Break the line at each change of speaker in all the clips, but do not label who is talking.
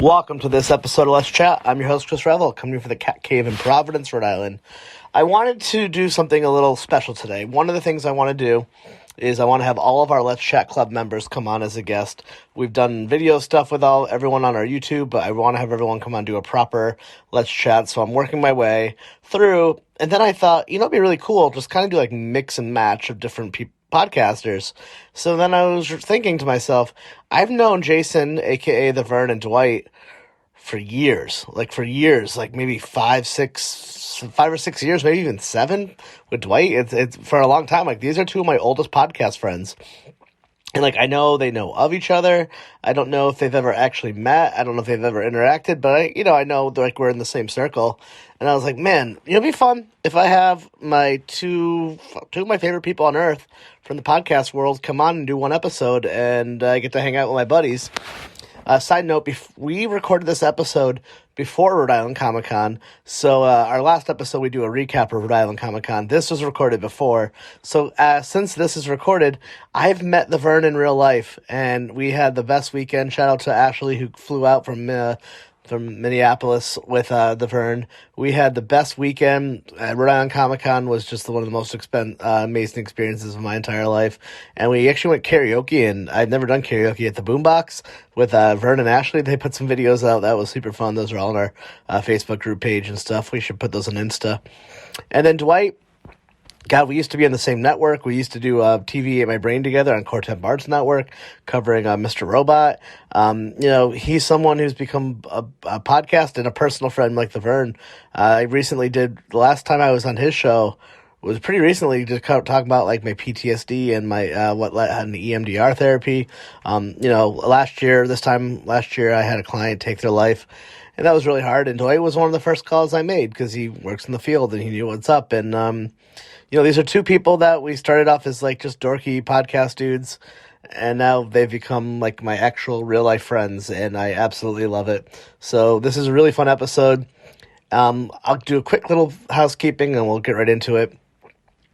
Welcome to this episode of Let's Chat. I'm your host, Chris Revill, coming for the Cat Cave in Providence, Rhode Island. I wanted to do something a little special today. One of the things I want to do is I want to have all of our Let's Chat Club members come on as a guest. We've done video stuff with everyone on our YouTube, but I want to have everyone come on and do a proper Let's Chat, so I'm working my way through. And then I thought, it'd be really cool, just kind of do like mix and match of different podcasters. So then I was thinking to myself, I've known Jason, a.k.a. the Vern, and Dwight for years, like maybe 5 or 6 years, maybe even 7 with Dwight. It's for a long time. Like, these are two of my oldest podcast friends. And, I know they know of each other. I don't know if they've ever actually met. I don't know if they've ever interacted, but I know we're in the same circle. And I was like, man, it'd be fun if I have my two of my favorite people on earth from the podcast world come on and do one episode, and I get to hang out with my buddies. Side note, we recorded this episode before Rhode Island Comic Con, so our last episode we do a recap of Rhode Island Comic Con. This was recorded before, so since this is recorded, I've met the Vern in real life, and we had the best weekend. Shout out to Ashley, who flew out from Minneapolis with the Vern. We had the best weekend. Rhode Island Comic Con was just one of the most amazing experiences of my entire life. And we actually went karaoke, and I've never done karaoke at the Boombox with Vern and Ashley. They put some videos out. That was super fun. Those are all on our Facebook group page and stuff. We should put those on Insta. And then Dwight, God, we used to be on the same network. We used to do TV at My Brain together on Cortemp Arts Network, covering Mr. Robot. He's someone who's become a podcast and a personal friend like the Vern. I recently the last time I was on his show was pretty recently, just talking about my PTSD and my and the EMDR therapy. Last year I had a client take their life, and that was really hard. And Dwight was one of the first calls I made because he works in the field and he knew what's up. And these are two people that we started off as just dorky podcast dudes, and now they've become my actual real life friends, and I absolutely love it. So this is a really fun episode. I'll do a quick little housekeeping and we'll get right into it.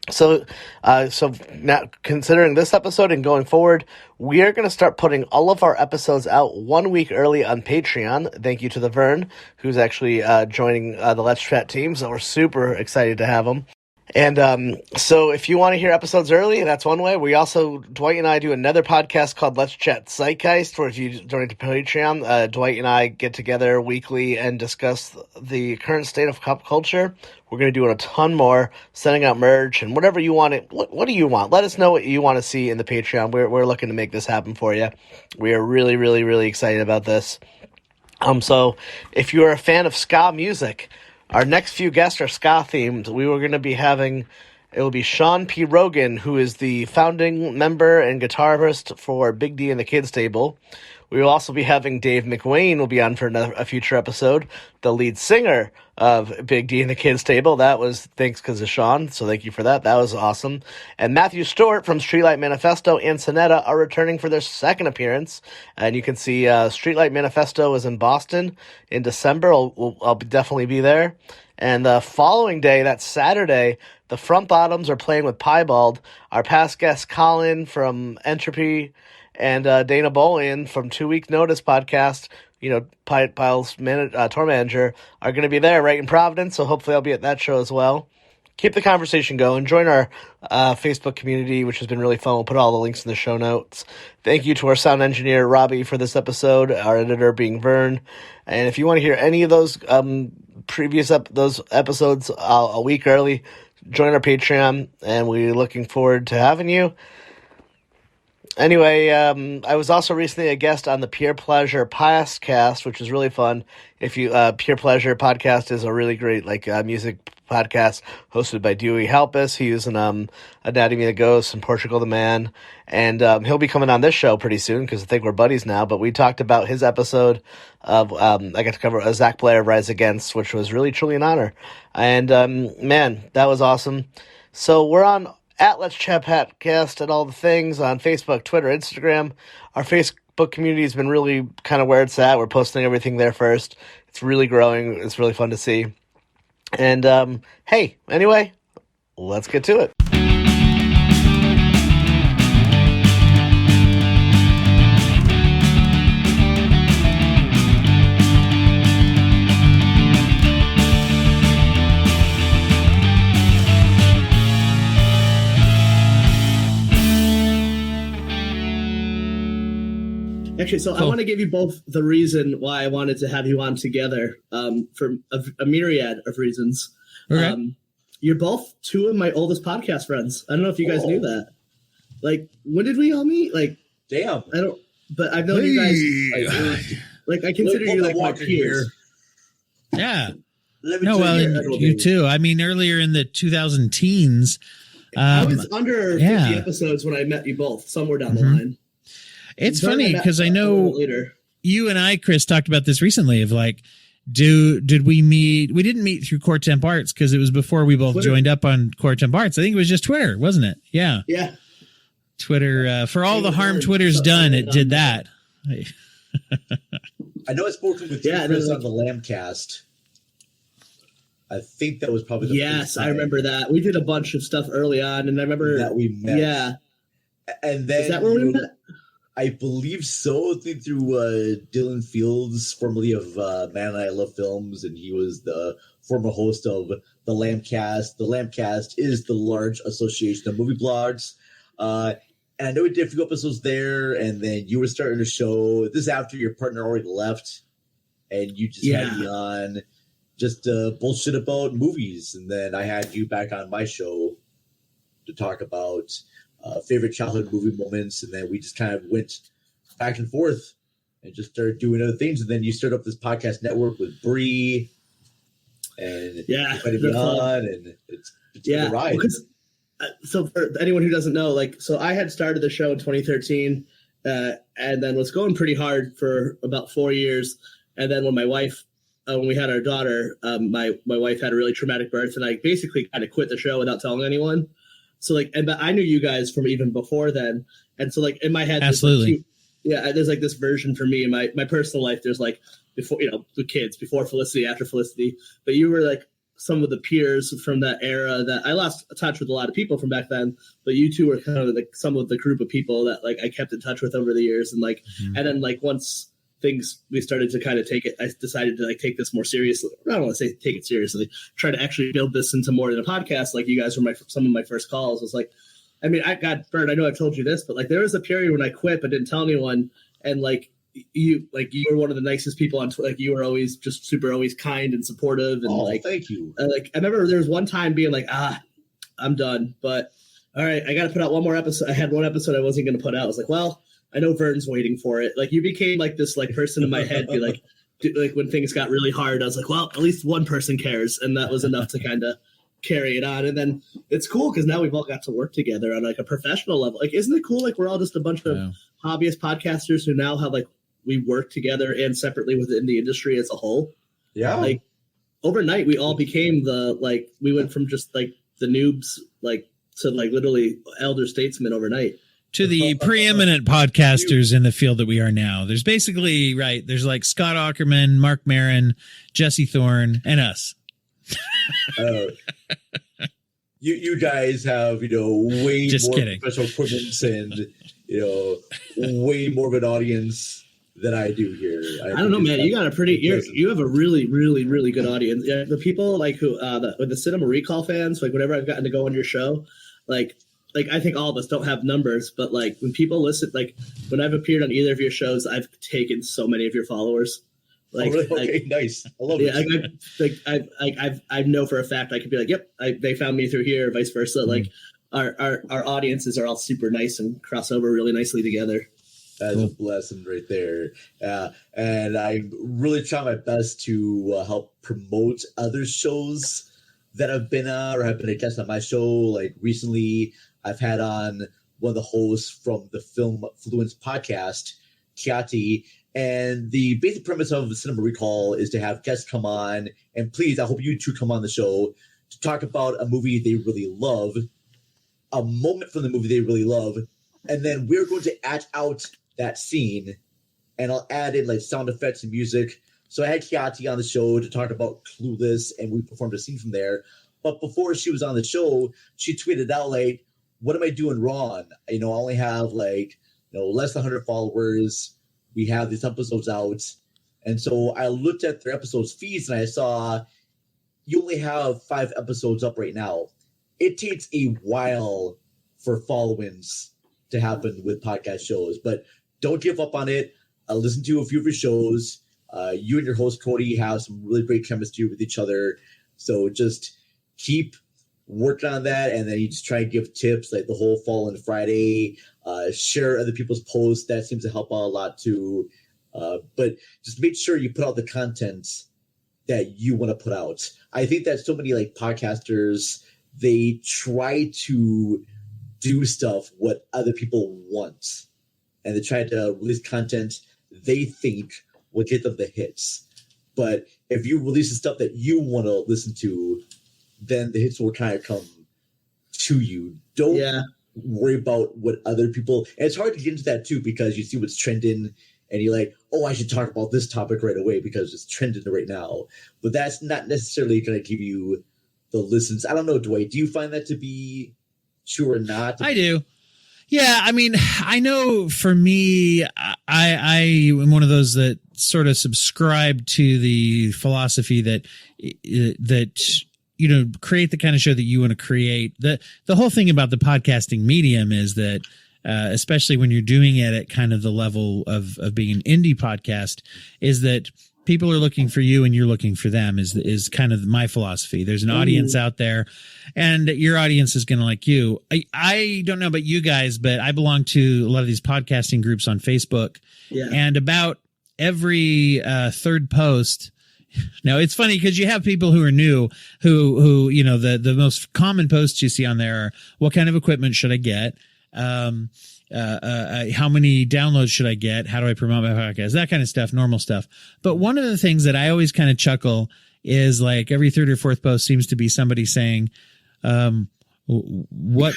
So now, considering this episode and going forward, we are going to start putting all of our episodes out 1 week early on Patreon. Thank you to the Vern, who's actually joining the Let's Chat team, so we're super excited to have him. And so if you want to hear episodes early, that's one way. Dwight and I do another podcast called Let's Chat Zeitgeist, where if you join to Patreon, Dwight and I get together weekly and discuss the current state of pop culture. We're going to do a ton more, sending out merch and whatever you want. What do you want? Let us know what you want to see in the Patreon. We're looking to make this happen for you. We are really, really, really excited about this. So if you're a fan of ska music, our next few guests are ska themed. We were going to be it will be Sean P. Rogan, who is the founding member and guitarist for Big D and the Kids Table. We will also be having Dave McWayne will be on for a future episode, the lead singer of Big D and the Kids Table. That was thanks because of Sean, so thank you for that. That was awesome. And Matthew Stewart from Streetlight Manifesto and Sonetta are returning for their second appearance. And you can see Streetlight Manifesto is in Boston in December. I'll definitely be there. And the following day, that's Saturday, the Front Bottoms are playing with Piebald. Our past guest Colin from Entropy and Dana Bolian from 2 Week Notice podcast, Pile's tour manager, are going to be there right in Providence, so hopefully I'll be at that show as well. Keep the conversation going. Join our Facebook community, which has been really fun. We'll put all the links in the show notes. Thank you to our sound engineer, Robbie, for this episode, our editor being Vern. And if you want to hear any of those those episodes a week early, join our Patreon, and we're looking forward to having you. Anyway, I was also recently a guest on the Pure Pleasure podcast, which is really fun. Pure Pleasure podcast is a really great music podcast hosted by Dewey Halpus. He's an Anatomy of the Ghost and Portugal the Man, and he'll be coming on this show pretty soon because I think we're buddies now. But we talked about his episode of I got to cover a Zach Blair Rise Against, which was really truly an honor, and man, that was awesome. So we're on at Let's Chat Podcast and all the things on Facebook, Twitter, Instagram. Our Facebook community has been really kind of where it's at. We're posting everything there first. It's really growing. It's really fun to see. And hey, anyway, let's get to it.
Actually, so I want to give you both the reason why I wanted to have you on together for a myriad of reasons.
Okay.
You're both two of my oldest podcast friends. I don't know if you guys knew that. Like, when did we all meet? Like,
damn.
I don't. But I've known you guys. Like, I consider you like my peers.
Yeah. You too. I mean, earlier in the 2010s.
I was under 50 episodes when I met you both, somewhere down the line.
It's funny because I know you and I, Chris, talked about this recently of like, did we meet? We didn't meet through Core Temp Arts because it was before we both joined up on Core Temp Arts. I think it was just Twitter, wasn't it? Yeah.
Yeah.
Twitter, for all the harm Twitter's done, it did that.
I know I spoke with Chris on the Lambcast. I think that was probably the first time.
I remember that. We did a bunch of stuff early on, and I remember
that we met.
Yeah.
And then
is that where we met?
I believe so. I think through Dylan Fields, formerly of Man and I Love Films, and he was the former host of the Lambcast. The Lambcast is the large association of movie blogs. And I know we did a few episodes there, and then you were starting a show. This is after your partner already left, and you just had me on just bullshit about movies. And then I had you back on my show to talk about favorite childhood movie moments, and then we just kind of went back and forth and just started doing other things. And then you started up this podcast network with Bree, and invited me on, and it's been a ride.
So for anyone who doesn't know, so I had started the show in 2013, and then was going pretty hard for about 4 years. And then when my wife, when we had our daughter, my wife had a really traumatic birth, and I basically kind of quit the show without telling anyone. So but I knew you guys from even before then. And so in my head,
absolutely.
There's this version for me in my personal life. There's before, the kids, before Felicity, after Felicity, but you were some of the peers from that era that I lost touch with a lot of people from back then, but you two were kind of some of the group of people that I kept in touch with over the years. And and then once we started to kind of take it, I decided to take this more seriously. I don't want to say take it seriously, try to actually build this into more than a podcast. You guys were some of my first calls. It was Vern, I know I've told you this, but there was a period when I quit, but didn't tell anyone. And you were one of the nicest people on Twitter. You were always just always kind and supportive. And
thank you.
I remember there was one time being I'm done, but all right, I got to put out one more episode. I had one episode I wasn't going to put out. I was well, I know Vern's waiting for it. You became this person in my head. Be when things got really hard, I was well, at least one person cares, and that was enough to kind of carry it on. And then it's cool because now we've all got to work together on a professional level. Isn't it cool? We're all just a bunch of hobbyist podcasters who now have we work together and separately within the industry as a whole. Yeah. Overnight, we all became we went from just the noobs, to literally elder statesmen overnight.
To the preeminent podcasters in the field that we are now. There's basically, there's Scott Aukerman, Mark Maron, Jesse Thorne, and us.
You guys have, way
just
more
kidding.
Professional equipment and, way more of an audience than I do here.
I don't know, man. You got you have a really, really, really good audience. Yeah, the people who the Cinema Recall fans, whenever I've gotten to go on your show, I think all of us don't have numbers, but when people listen, when I've appeared on either of your shows, I've taken so many of your followers.
Really? Okay, nice. I love it.
I know for a fact I could be yep, they found me through here, or vice versa. Our audiences are all super nice and cross over really nicely together.
That's a blessing right there. And I'm really trying my best to help promote other shows that I've been on or have been a guest on my show. Recently, I've had on one of the hosts from the Film Fluence podcast, Kiati. And the basic premise of the Cinema Recall is to have guests come on. And please, I hope you two come on the show to talk about a movie they really love, a moment from the movie they really love. And then we're going to act out that scene, and I'll add in sound effects and music. So I had Kiati on the show to talk about Clueless, and we performed a scene from there. But before she was on the show, she tweeted out what am I doing wrong? I only have less than 100 followers. We have these episodes out. And so I looked at their episodes feeds, and I saw you only have 5 episodes up right now. It takes a while for followings to happen with podcast shows, but don't give up on it. listen to a few of your shows. You and your host Cody have some really great chemistry with each other. So just keep working on that, and then you just try and give tips like the whole Fallen Friday. Share other people's posts. That seems to help out a lot too. But just make sure you put out the content that you want to put out. I think that so many like podcasters, they try to do stuff what other people want, and they try to release content they think will get them the hits. But if you release the stuff that you want to listen to, then the hits will kind of come to you. Don't worry about what other people. And it's hard to get into that too, because you see what's trending and you're like, oh, I should talk about this topic right away because it's trending right now. But that's not necessarily going to give you the listens. I don't know, Dwight, do you find that to be true or not?
I do. Yeah, I mean, I know for me, I am one of those that sort of subscribe to the philosophy that create the kind of show that you want to create. The whole thing about the podcasting medium is that, especially when you're doing it at kind of the level of being an indie podcast, is that people are looking for you and you're looking for them is kind of my philosophy. There's an audience out there and your audience is going to like you. I don't know about you guys, but I belong to a lot of these podcasting groups on Facebook, and about every third post. Now it's funny because you have people who are new who, the most common posts you see on there are, what kind of equipment should I get? How many downloads should I get? How do I promote my podcast? That kind of stuff, normal stuff. But one of the things that I always kind of chuckle is like every third or fourth post seems to be somebody saying, what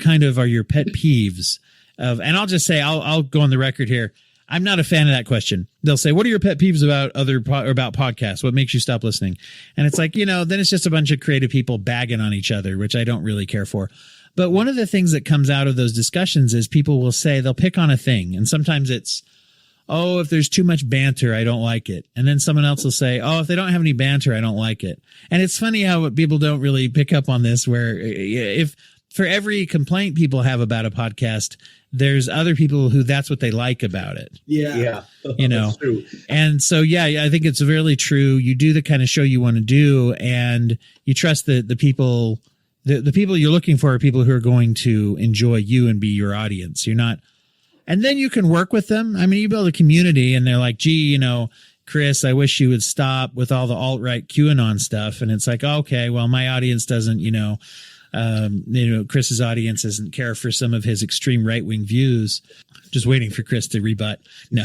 kind of are your pet peeves of, and I'll just say, I'll go on the record here. I'm not a fan of that question. They'll say, what are your pet peeves about about podcasts? What makes you stop listening? And it's like, then it's just a bunch of creative people bagging on each other, which I don't really care for. But one of the things that comes out of those discussions is people will say they'll pick on a thing. And sometimes it's, oh, if there's too much banter, I don't like it. And then someone else will say, oh, if they don't have any banter, I don't like it. And it's funny how people don't really pick up on this, where if for every complaint people have about a podcast, there's other people who that's what they like about it.
Yeah.
That's true. And so, I think it's really true. You do the kind of show you want to do, and you trust the people. The people you're looking for are people who are going to enjoy you and be your audience. You're not, and then you can work with them. I mean, you build a community and they're like, gee, Chris, I wish you would stop with all the alt-right QAnon stuff. And it's like, okay, well, my audience doesn't, Chris's audience doesn't care for some of his extreme right-wing views. Just waiting for Chris to rebut. No.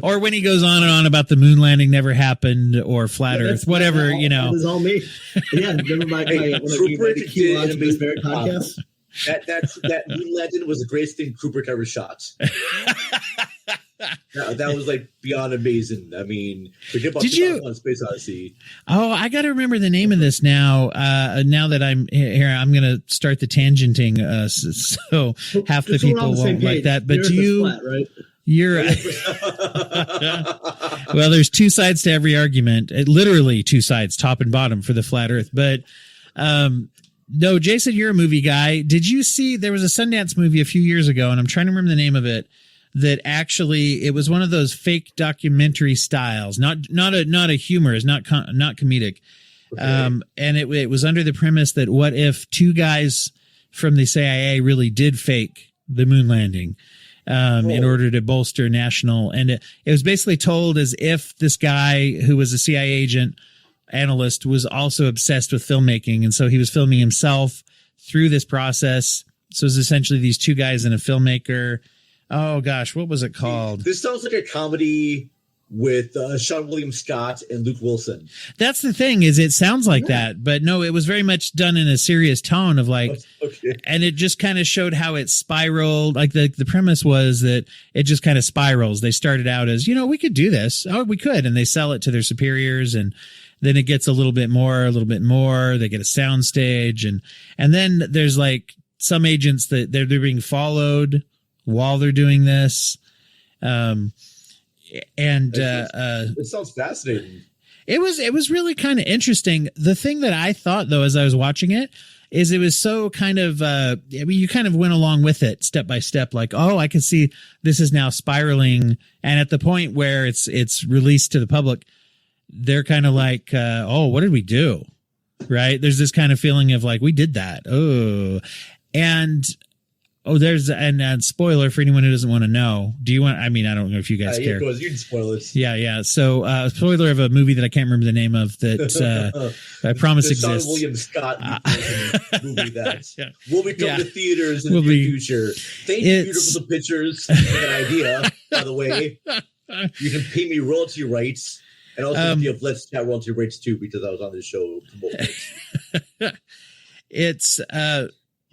Or when he goes on and on about the moon landing never happened or flat Earth, whatever,
It was all me. Yeah. Remember my podcast?
That moon landing was the greatest thing Kubrick ever shot. That was like beyond amazing. I mean, forget about Space Odyssey.
Oh, I got to remember the name of this now. Now that I'm here, I'm going to start the tangenting. So half the people won't like that. But
right?
You're well, there's two sides to every argument. Literally two sides, top and bottom, for the flat Earth. But no, Jason, you're a movie guy. Did you see there was a Sundance movie a few years ago, and I'm trying to remember the name of it, that actually it was one of those fake documentary styles, not a humor, is not comedic. Okay. And it was under the premise that what if two guys from the CIA really did fake the moon landing, in order to bolster national. And it was basically told as if this guy who was a CIA agent analyst was also obsessed with filmmaking. And so he was filming himself through this process. So it was essentially these two guys and a filmmaker. Oh gosh, what was it called?
This sounds like a comedy with Sean William Scott and Luke Wilson.
That's the thing, is it sounds like that, but no, it was very much done in a serious tone of like, and it just kind of showed how it spiraled. Like the premise was that it just kind of spirals. They started out as, we could do this. Oh, we could. And they sell it to their superiors, and then it gets a little bit more. They get a sound stage. And then there's like some agents that they're being followed while they're doing this. It
sounds fascinating.
It was really kind of interesting. The thing that I thought, though, as I was watching it, is it was so kind of, you kind of went along with it step by step, like, oh, I can see this is now spiraling. And at the point where it's released to the public, they're kind of like, oh, what did we do? Right. There's this kind of feeling of like, we did that. Oh, and there's and spoiler for anyone who doesn't want to know. Do you want? I mean, I don't know if you guys care.
You can spoil it.
Yeah. So, spoiler of a movie that I can't remember the name of that I promise
the
exists.
Sean William Scott movie that will be coming to theaters in the future. Thank you, Beautiful Pictures, for an idea. By the way, you can pay me royalty rights, and also you have Let's Chat royalty rights too, because I was on the show promoting it.
It's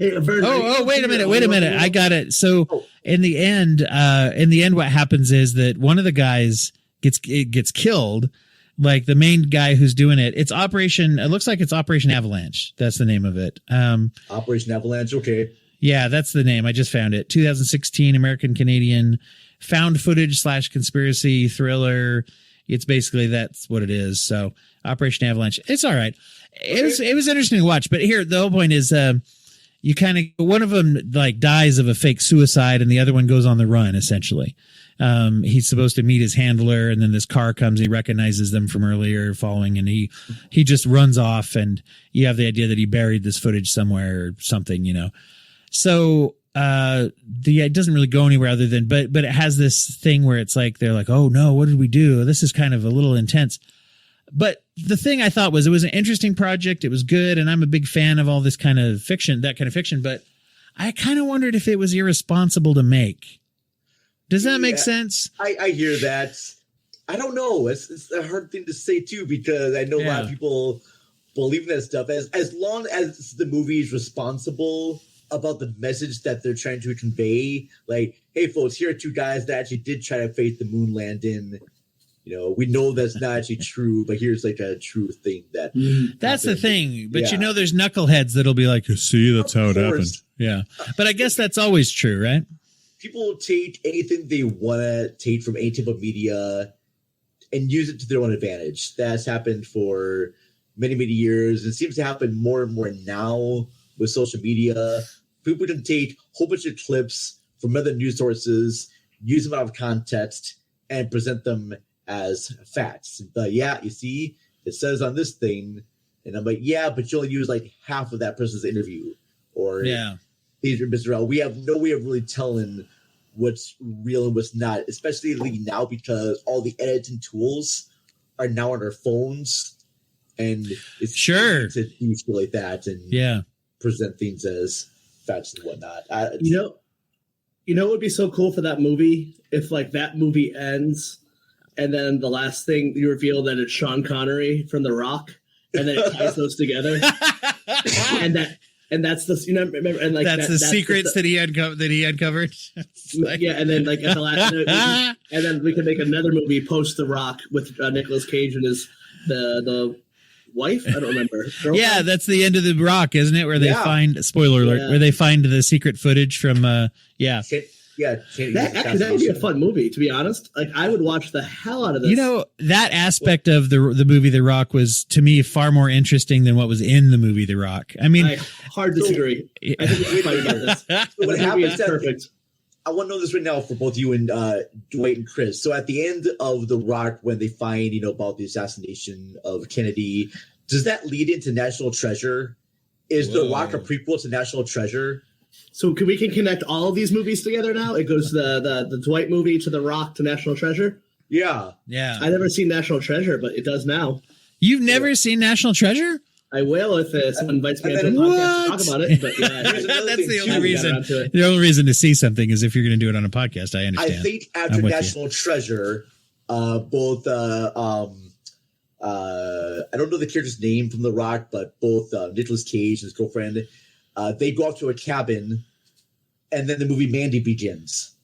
Hey, Vern,
wait a minute. I got it. So in the end, what happens is that one of the guys gets killed. Like the main guy who's doing it. It looks like it's Operation Avalanche. That's the name of it.
Operation Avalanche. Okay.
Yeah, that's the name. I just found it. 2016 American Canadian found footage / conspiracy thriller. It's basically, that's what it is. So Operation Avalanche. It's all right. It was interesting to watch, but here, the whole point is, you kind of, one of them like dies of a fake suicide and the other one goes on the run, essentially. He's supposed to meet his handler and then this car comes, he recognizes them from earlier following, and he just runs off, and you have the idea that he buried this footage somewhere or something, you know? So, it doesn't really go anywhere other than, but it has this thing where it's like, they're like, oh no, what did we do? This is kind of a little intense. But the thing I thought was it was an interesting project. It was good. And I'm a big fan of all this kind of fiction, but I kind of wondered if it was irresponsible to make. Does that make sense?
I hear that. I don't know. It's a hard thing to say too, because I know a lot of people believe in that stuff. As long as the movie is responsible about the message that they're trying to convey, like, hey folks, here are two guys that actually did try to fake the moon landing. You know, we know that's not actually true, but here's like a true thing that.
That's happened. The thing. But you know, there's knuckleheads that'll be like, see, that's how it happened. Yeah. But I guess that's always true, right?
People take anything they want to take from any type of media and use it to their own advantage. That's happened for many, many years. It seems to happen more and more now with social media. People can take a whole bunch of clips from other news sources, use them out of context, and present them as facts. But yeah, you see, it says on this thing, and I'm like, yeah, but you only use like half of that person's interview, or these are Mr. L. We have no way of really telling what's real and what's not, especially now because all the editing tools are now on our phones, and it's easy to do stuff like that and present things as facts and whatnot.
You know what would be so cool for that movie if like that movie ends. And then the last thing you reveal that it's Sean Connery from The Rock, and then it ties those together, and that's the remember, and like
that's the secrets that he uncovered.
Like, and then like at the last, and then we can make another movie post The Rock with Nicolas Cage and his the wife. I don't remember. Girlfriend?
Yeah, that's the end of The Rock, isn't it? Where they find spoiler alert, where they find the secret footage from that
would be a fun movie, to be honest. Like, I would watch the hell out of this.
You know, that aspect of the movie The Rock was, to me, far more interesting than what was in the movie The Rock. I mean,
I hard disagree. I think we fight about this.
What happens is perfect. I want to know this right now for both you and Dwight and Chris. So at the end of The Rock, when they find, about the assassination of Kennedy, does that lead into National Treasure? Is The Rock a prequel to National Treasure?
So we can connect all of these movies together now? It goes the Dwight movie to The Rock to National Treasure?
Yeah.
I've never seen National Treasure, but it does now.
You've never seen National Treasure?
I will if someone invites me onto a podcast to talk about it. But
that's the only reason. The only reason to see something is if you're going to do it on a podcast. I understand.
I think after National Treasure, both I don't know the character's name from The Rock, but both Nicolas Cage and his girlfriend, they go off to a cabin, and then the movie Mandy begins.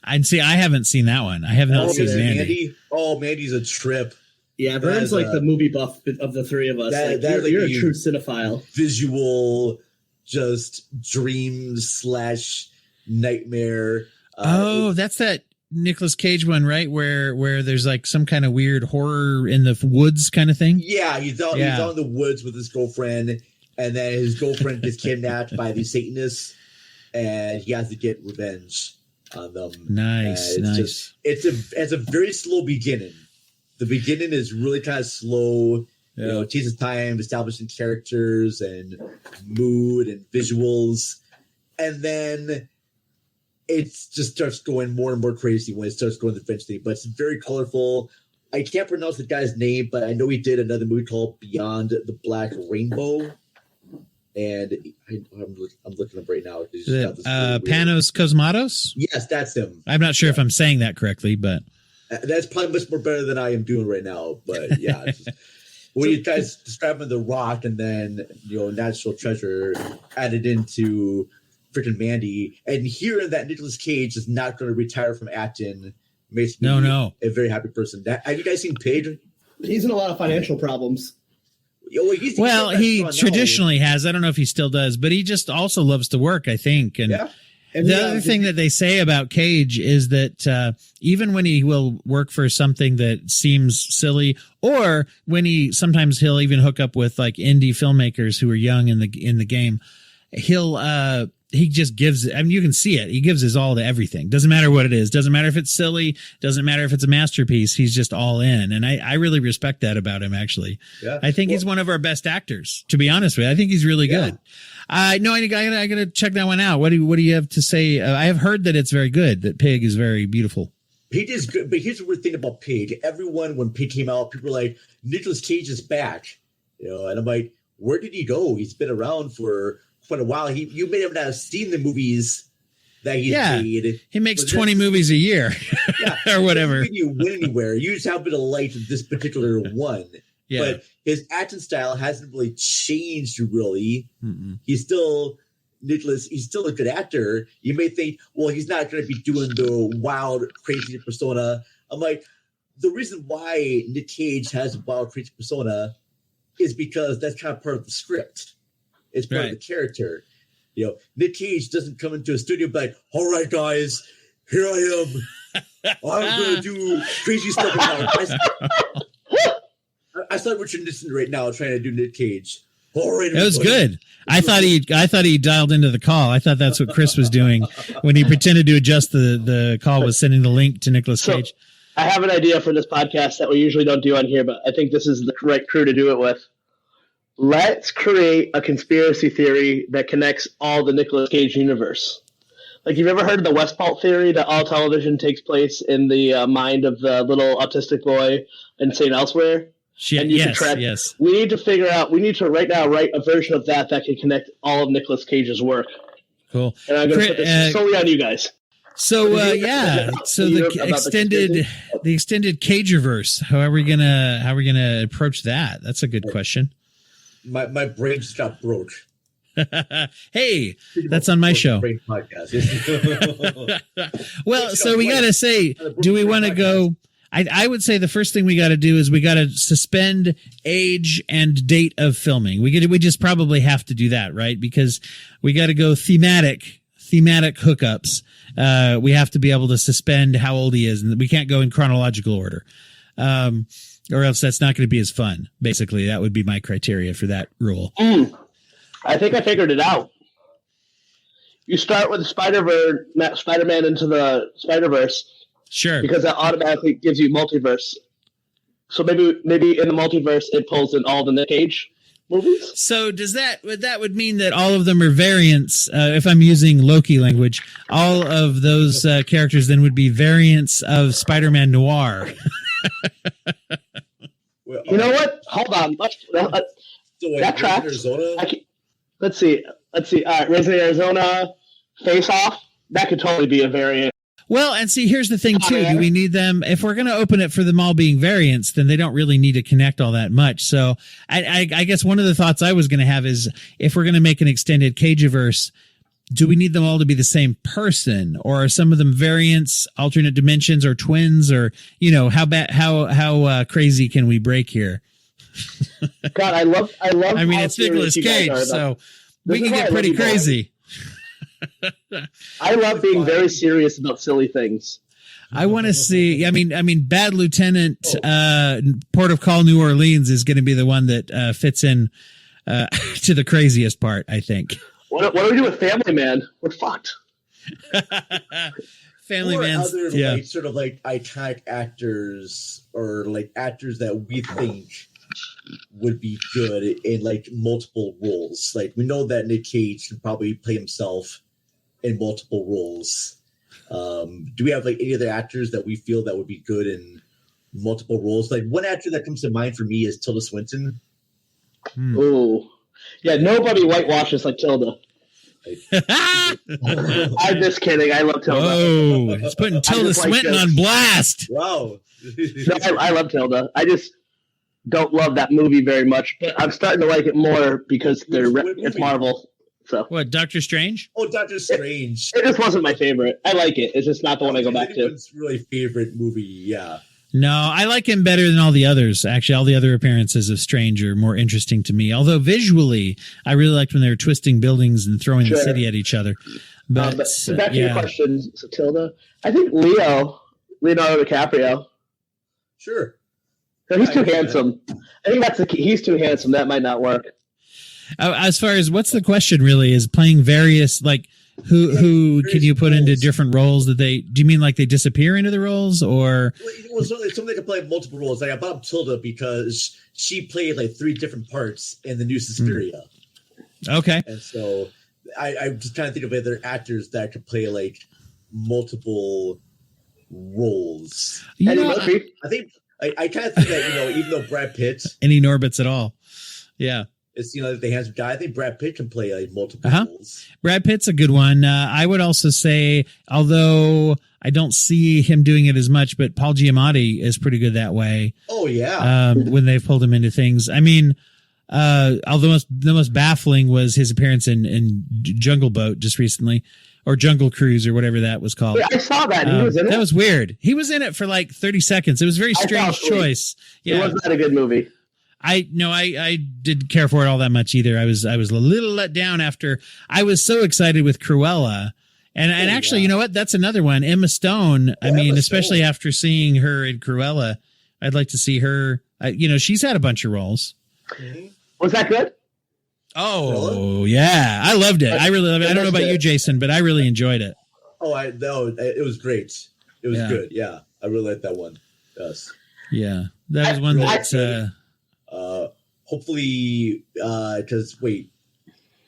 I'd say I haven't seen that one. I have not seen Mandy.
Mandy's a trip.
Yeah, Vern's like the movie buff of the three of us. You're a true cinephile.
Visual, just dream / nightmare.
That's that. Nicolas Cage one, right? Where there's like some kind of weird horror in the woods kind of thing.
Yeah, he's out in the woods with his girlfriend, and then his girlfriend gets kidnapped by these Satanists, and he has to get revenge on them.
Nice.
It's a very slow beginning. The beginning is really kind of slow.
Yeah.
You know, it takes its time establishing characters and mood and visuals, and then it just starts going more and more crazy when it starts going the French thing. But it's very colorful. I can't pronounce the guy's name, but I know he did another movie called Beyond the Black Rainbow. And I'm looking up right now.
Panos Cosmatos?
Yes, that's him.
I'm not sure if I'm saying that correctly, but
that's probably much more better than I am doing right now. But yeah, when you guys describing The Rock and then National Treasure added into freaking Mandy, and hearing that Nicolas Cage is not going to retire from acting makes me a very happy person. Have you guys seen Pig?
He's in a lot of financial problems.
He traditionally has. I don't know if he still does, but he just also loves to work, I think. And the other thing that they say about Cage is that even when he will work for something that seems silly, or when sometimes he'll even hook up with like indie filmmakers who are young in the game, he just gives, I mean, you can see it. He gives his all to everything. Doesn't matter what it is. Doesn't matter if it's silly. Doesn't matter if it's a masterpiece. He's just all in. And I really respect that about him, actually. Yeah. I think he's one of our best actors, to be honest with you. I think he's really good. I gotta check that one out. What do you have to say? I have heard that it's very good, that Pig is very beautiful.
Pig is good, but here's the weird thing about Pig. Everyone, when Pig came out, people were like, Nicolas Cage is back. And I'm like, where did he go? He's been around for quite a while. You may have not seen the movies that he's made.
He makes 20 movies a year or whatever.
You win anywhere. You just happen to like this particular one. Yeah. But his acting style hasn't really changed really. Mm-mm. He's still Nicholas. He's still a good actor. You may think, well, he's not going to be doing the wild, crazy persona. I'm like, the reason why Nick Cage has a wild, crazy persona is because that's kind of part of the script. It's part of the character. Nick Cage doesn't come into a studio and be like, all right, guys, here I am. I'm going to do crazy stuff. I saw Richard Nixon right now trying to do Nick Cage. All right,
it was good. I thought he dialed into the call. I thought that's what Chris was doing when he pretended to adjust the call, was sending the link to Nicolas Cage.
I have an idea for this podcast that we usually don't do on here, but I think this is the correct crew to do it with. Let's create a conspiracy theory that connects all the Nicolas Cage universe. Like, you've ever heard of the Westport theory that all television takes place in the mind of the little autistic boy in St. Elsewhere?
Yes.
We need to figure out, right now write a version of that can connect all of Nicolas Cage's work.
Cool.
And I'm going to put this solely on you guys.
So the extended Cageverse. How are we gonna approach that? That's a good question.
My brain just got broke.
Hey, that's on my show. Well, so we got to say, do we want to go? I would say the first thing we got to do is we got to suspend age and date of filming. We just probably have to do that, right? Because we got to go thematic hookups. We have to be able to suspend how old he is, and we can't go in chronological order. Or else that's not going to be as fun. Basically, that would be my criteria for that rule.
I think I figured it out. You start with Spider-Man into the Spider-Verse.
Sure.
Because that automatically gives you multiverse. So maybe in the multiverse it pulls in all the Nick Cage movies.
So that would mean that all of them are variants? If I'm using Loki language, all of those characters then would be variants of Spider-Man Noir.
You know what? Hold on. That tracks. Let's see. All right, Raising Arizona, Face Off. That could totally be a variant.
Well, and see, here's the thing, too. Do we need them? If we're going to open it for them all being variants, then they don't really need to connect all that much. So I guess one of the thoughts I was going to have is, if we're going to make an extended Cageverse, do we need them all to be the same person, or are some of them variants, alternate dimensions, or twins, or how crazy can we break here?
God, I love.
I mean, it's Nicolas Cage, so we can get pretty crazy.
I love being very serious about silly things.
I want to see. I mean, Bad Lieutenant, Port of Call, New Orleans is going to be the one that fits in to the craziest part, I think.
What do we do with Family Man? We're fucked.
Family Man,
other like sort of like iconic actors or like actors that we think would be good in like multiple roles. Like we know that Nick Cage can probably play himself in multiple roles. Do we have like any other actors that we feel that would be good in multiple roles? Like one actor that comes to mind for me is Tilda Swinton.
Oh, yeah. Nobody whitewashes like Tilda. I'm just kidding. I love Tilda.
Oh, it's putting Tilda Swinton on blast.
Wow.
No, I love Tilda. I just don't love that movie very much, but I'm starting to like it more because it's Marvel. So
what? Doctor Strange?
Oh, Doctor Strange.
It just wasn't my favorite. I like it. It's just not the one I go back to.
It's really favorite movie. Yeah.
No, I like him better than all the others. Actually, all the other appearances of Strange are more interesting to me. Although visually, I really liked when they were twisting buildings and throwing the city at each other. But
back to your question, so Tilda, I think Leonardo DiCaprio.
Sure.
No, he's too handsome. I think he's too handsome. That might not work.
As far as what's the question really is playing various like. Who can you put into different roles that do you mean like they disappear into the roles or?
Well, somebody can play multiple roles. Like I brought up Tilda because she played like 3 different parts in the new Suspiria.
Okay.
And so I'm just trying to think of other actors that could play like multiple roles.
You know,
I think I kind of think that, even though Brad Pitt.
Any Norbits at all. Yeah.
It's the handsome guy. I think Brad Pitt can play like multiple roles.
Brad Pitt's a good one. I would also say, although I don't see him doing it as much, but Paul Giamatti is pretty good that way.
Oh yeah.
When they've pulled him into things. I mean, although the most baffling was his appearance in Jungle Boat just recently, or Jungle Cruise or whatever that was called.
Yeah, I saw that. He was in it.
That was weird. He was in it for like 30 seconds. It was a very strange choice. Yeah.
It was not a good movie.
I didn't care for it all that much either. I was a little let down after I was so excited with Cruella. And actually, you know what? That's another one. Emma Stone. I mean, especially after seeing her in Cruella, I'd like to see her. She's had a bunch of roles.
Mm-hmm. Was that good?
Oh, yeah. I loved it. I really loved it. I don't know about you, Jason, but I really enjoyed it.
Oh, it was great. It was good. Yeah. I really liked that one. Yes.
Yeah. That was one that...
hopefully, because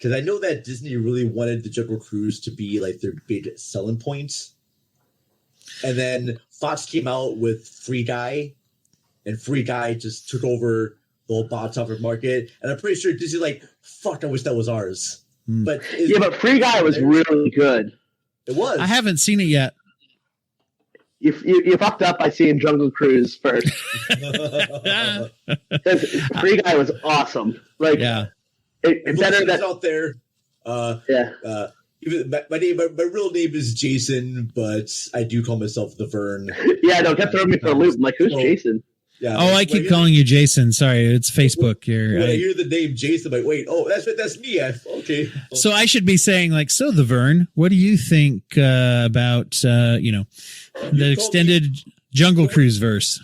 I know that Disney really wanted the Jungle Cruise to be like their big selling point, and then Fox came out with Free Guy, and Free Guy just took over the whole box office market. And I'm pretty sure Disney like, fuck, I wish that was ours. But
Free Guy was really good.
It was.
I haven't seen it yet.
You fucked up by seeing Jungle Cruise first. Free Guy was awesome. Like,
yeah,
it's better that
out there. Even my real name is Jason, but I do call myself the Vern.
Yeah, no, kept throwing me for a loop. I'm like, who's Jason?
Yeah. Oh, I keep calling you Jason. Sorry, it's Facebook here.
When I hear the name Jason, I'm like, wait, that's me. Okay.
So I should be saying like, so the Vern, what do you think about the extended Jungle Cruise verse?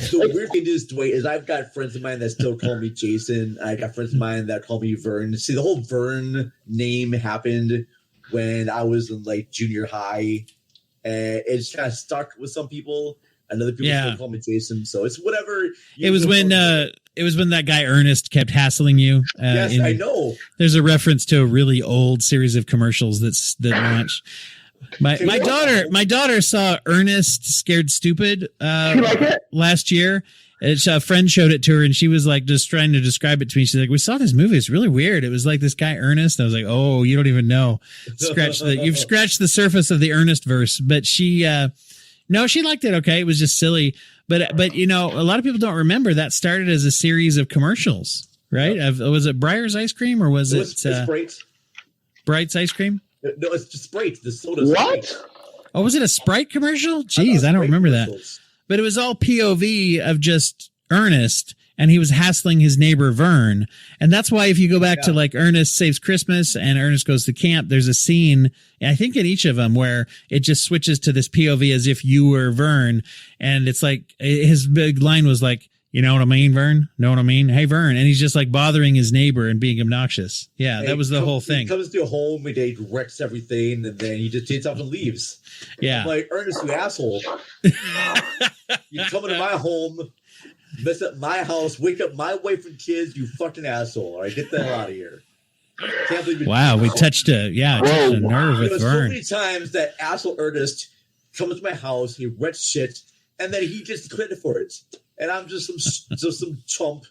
The weird thing is, Dwight, is I've got friends of mine that still call me Jason. I got friends of mine that call me Vern. See, the whole Vern name happened when I was in like junior high, and it's kind of stuck with some people. And other people still call me Jason, so it's whatever.
It was when that guy Ernest kept hassling you.
Yes, I know.
There's a reference to a really old series of commercials that launched. My daughter saw Ernest Scared Stupid last year. A friend showed it to her, and she was like just trying to describe it to me. She's like, "We saw this movie. It's really weird. It was like this guy Ernest." I was like, "Oh, you don't even know. You've scratched the surface of the Ernest verse." But she. No, she liked it. Okay. It was just silly. But a lot of people don't remember that started as a series of commercials, right? Yep. Was it Breyer's ice cream or was it
Sprite?
Bright's ice cream?
No, it's just Sprite. The soda.
What?
Sprite.
Oh, was it a Sprite commercial? Jeez, I don't remember that. But it was all POV of just Ernest, and he was hassling his neighbor Vern. And that's why if you go back to like Ernest Saves Christmas and Ernest Goes to Camp, there's a scene, I think in each of them, where it just switches to this POV as if you were Vern. And it's like his big line was like, you know what I mean, Vern? Know what I mean? Hey, Vern. And he's just like bothering his neighbor and being obnoxious. Yeah, that was the whole thing.
He comes to your home, he wrecks everything, and then he just takes off and leaves.
Yeah.
I'm like, Ernest, you asshole. You come into my home, mess up my house, wake up my wife and kids, you fucking asshole. All right, get the hell out of here. Can't believe
wow, we touched a nerve with Vern.
So many times that asshole Ernest comes to my house, he wrecks shit, and then he gets credit for it. And I'm just some chump.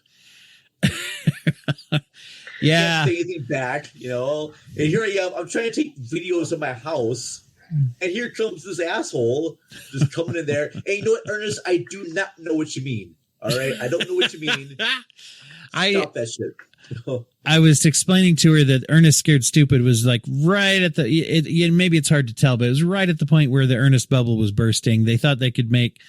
Yeah.
Can't say anything back, you know. And here I am. I'm trying to take videos of my house, and here comes this asshole just coming in there. And you know what, Ernest? I do not know what you mean. All right, I don't know what you mean. Stop that shit.
I was explaining to her that Ernest Scared Stupid was like right at maybe it's hard to tell, but it was right at the point where the Ernest bubble was bursting. They thought they could make.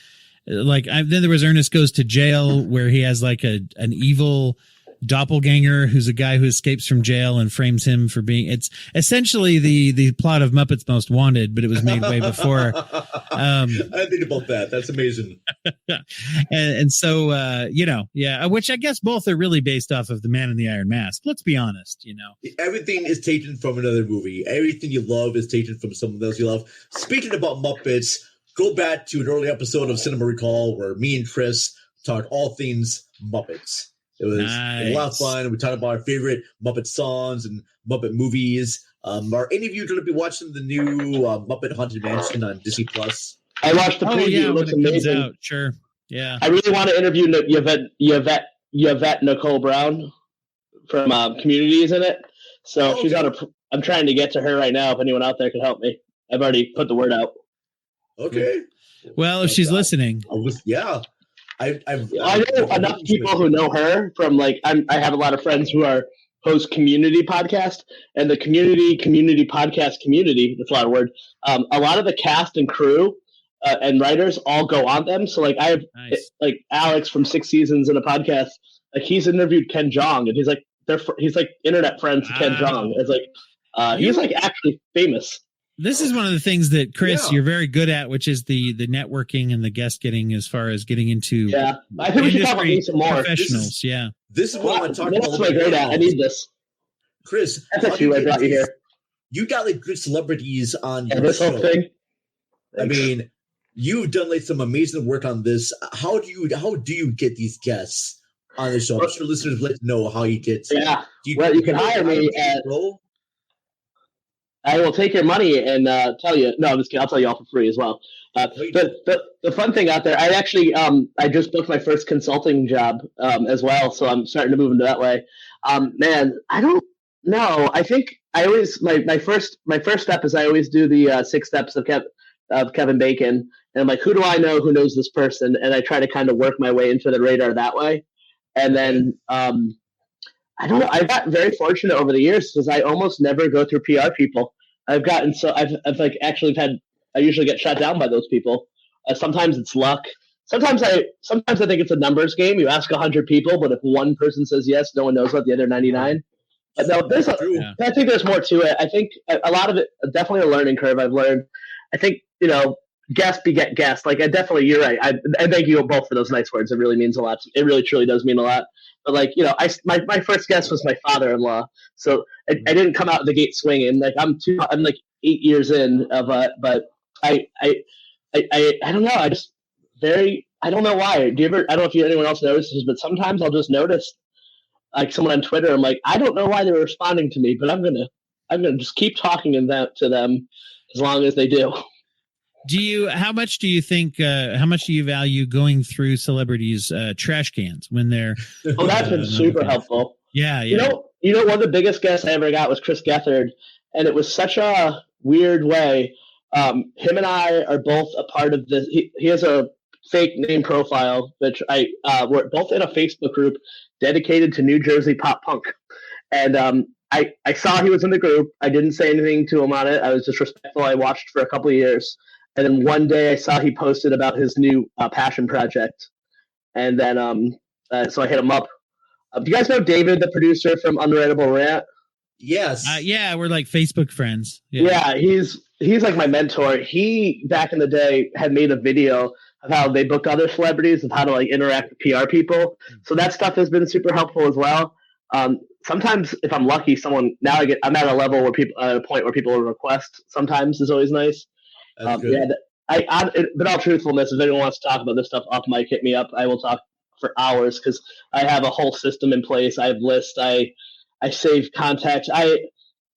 Then there was Ernest Goes to Jail, where he has like an evil doppelganger who's a guy who escapes from jail and frames him for being. It's essentially the plot of Muppets Most Wanted, but it was made way before.
I think about that. That's amazing.
and so which I guess both are really based off of The Man in the Iron Mask. Let's be honest, you know.
Everything is taken from another movie. Everything you love is taken from someone else you love. Speaking about Muppets. Go back to an early episode of Cinema Recall where me and Chris talked all things Muppets. It was a lot of fun. We talked about our favorite Muppet songs and Muppet movies. Are any of you going to be watching the new Muppet Haunted Mansion on Disney Plus?
I watched the preview.
Yeah,
it looks
when it
amazing.
comes out. Sure. Yeah.
I really want to interview Yvette Nicole Brown from Communities in it. So she's on I'm trying to get to her right now. If anyone out there can help me, I've already put the word out.
Okay.
Well, if she's listening,
I know enough people who know her from I have a lot of friends who are host community podcast, and the community podcast community. That's a lot of word. A lot of the cast and crew and writers all go on them. So I have Alex from 6 Seasons in a podcast. He's interviewed Ken Jeong, and he's internet friends with Ken Jeong. It's he's actually famous.
This is one of the things that, Chris, you're very good at, which is the networking and the guest getting as far as getting into
I think we should talk about me some more.
Professionals.
This is what I'm talking about.
That's what I'm great at. I need this.
Chris,
that's actually why I brought you here.
You got good celebrities on your
this
show.
Whole thing.
I mean, you've done some amazing work on this. How do you get these guests on the show? I'm sure listeners would like to know how you get.
Yeah. You can hire me at. I will take your money and tell you. No, I'm just kidding. I'll tell you all for free as well. The fun thing out there, I actually I just booked my first consulting job as well, so I'm starting to move into that way. Man, I don't know. I think I always my first step is I always do the 6 steps of Kevin Bacon, and I'm like, who do I know who knows this person, and I try to kind of work my way into the radar that way, and then. I don't know. I've got very fortunate over the years because I almost never go through PR people. I've usually get shut down by those people. Sometimes it's luck. Sometimes I think it's a numbers game. You ask 100 people, but if one person says yes, no one knows about the other 99. But no, I think there's more to it. I think a lot of it, definitely a learning curve I've learned. I think, guest beget guest. You're right. I thank you both for those nice words. It really means a lot. It really, truly does mean a lot. But my first guest was my father-in-law, so I didn't come out of the gate swinging. I'm 8 years in of but I don't know. I don't know why. I don't know if anyone else notices, but sometimes I'll just notice someone on Twitter. I'm like, I don't know why they're responding to me, but I'm gonna just keep talking to them as long as they do.
How much do you value going through celebrities' trash cans when they're?
Oh, that's been super helpful.
Yeah.
You know, one of the biggest guests I ever got was Chris Gethard, and it was such a weird way. Him and I are both a part of this. He has a fake name profile, which we're both in a Facebook group dedicated to New Jersey pop punk, and I saw he was in the group. I didn't say anything to him on it. I was just respectful. I watched for a couple of years. And then one day I saw he posted about his new passion project. And then so I hit him up. Do you guys know David, the producer from Unwritable Rant?
Yes.
Yeah, we're like Facebook friends.
Yeah, he's like my mentor. He back in the day had made a video of how they book other celebrities, of how to like interact with PR people. So that stuff has been super helpful as well. Sometimes if I'm lucky, I'm at a level where at a point where people will request. Sometimes is always nice.
That's good.
But all truthfulness, if anyone wants to talk about this stuff off mic, hit me up. I will talk for hours because I have a whole system in place. I have lists. I save contacts. I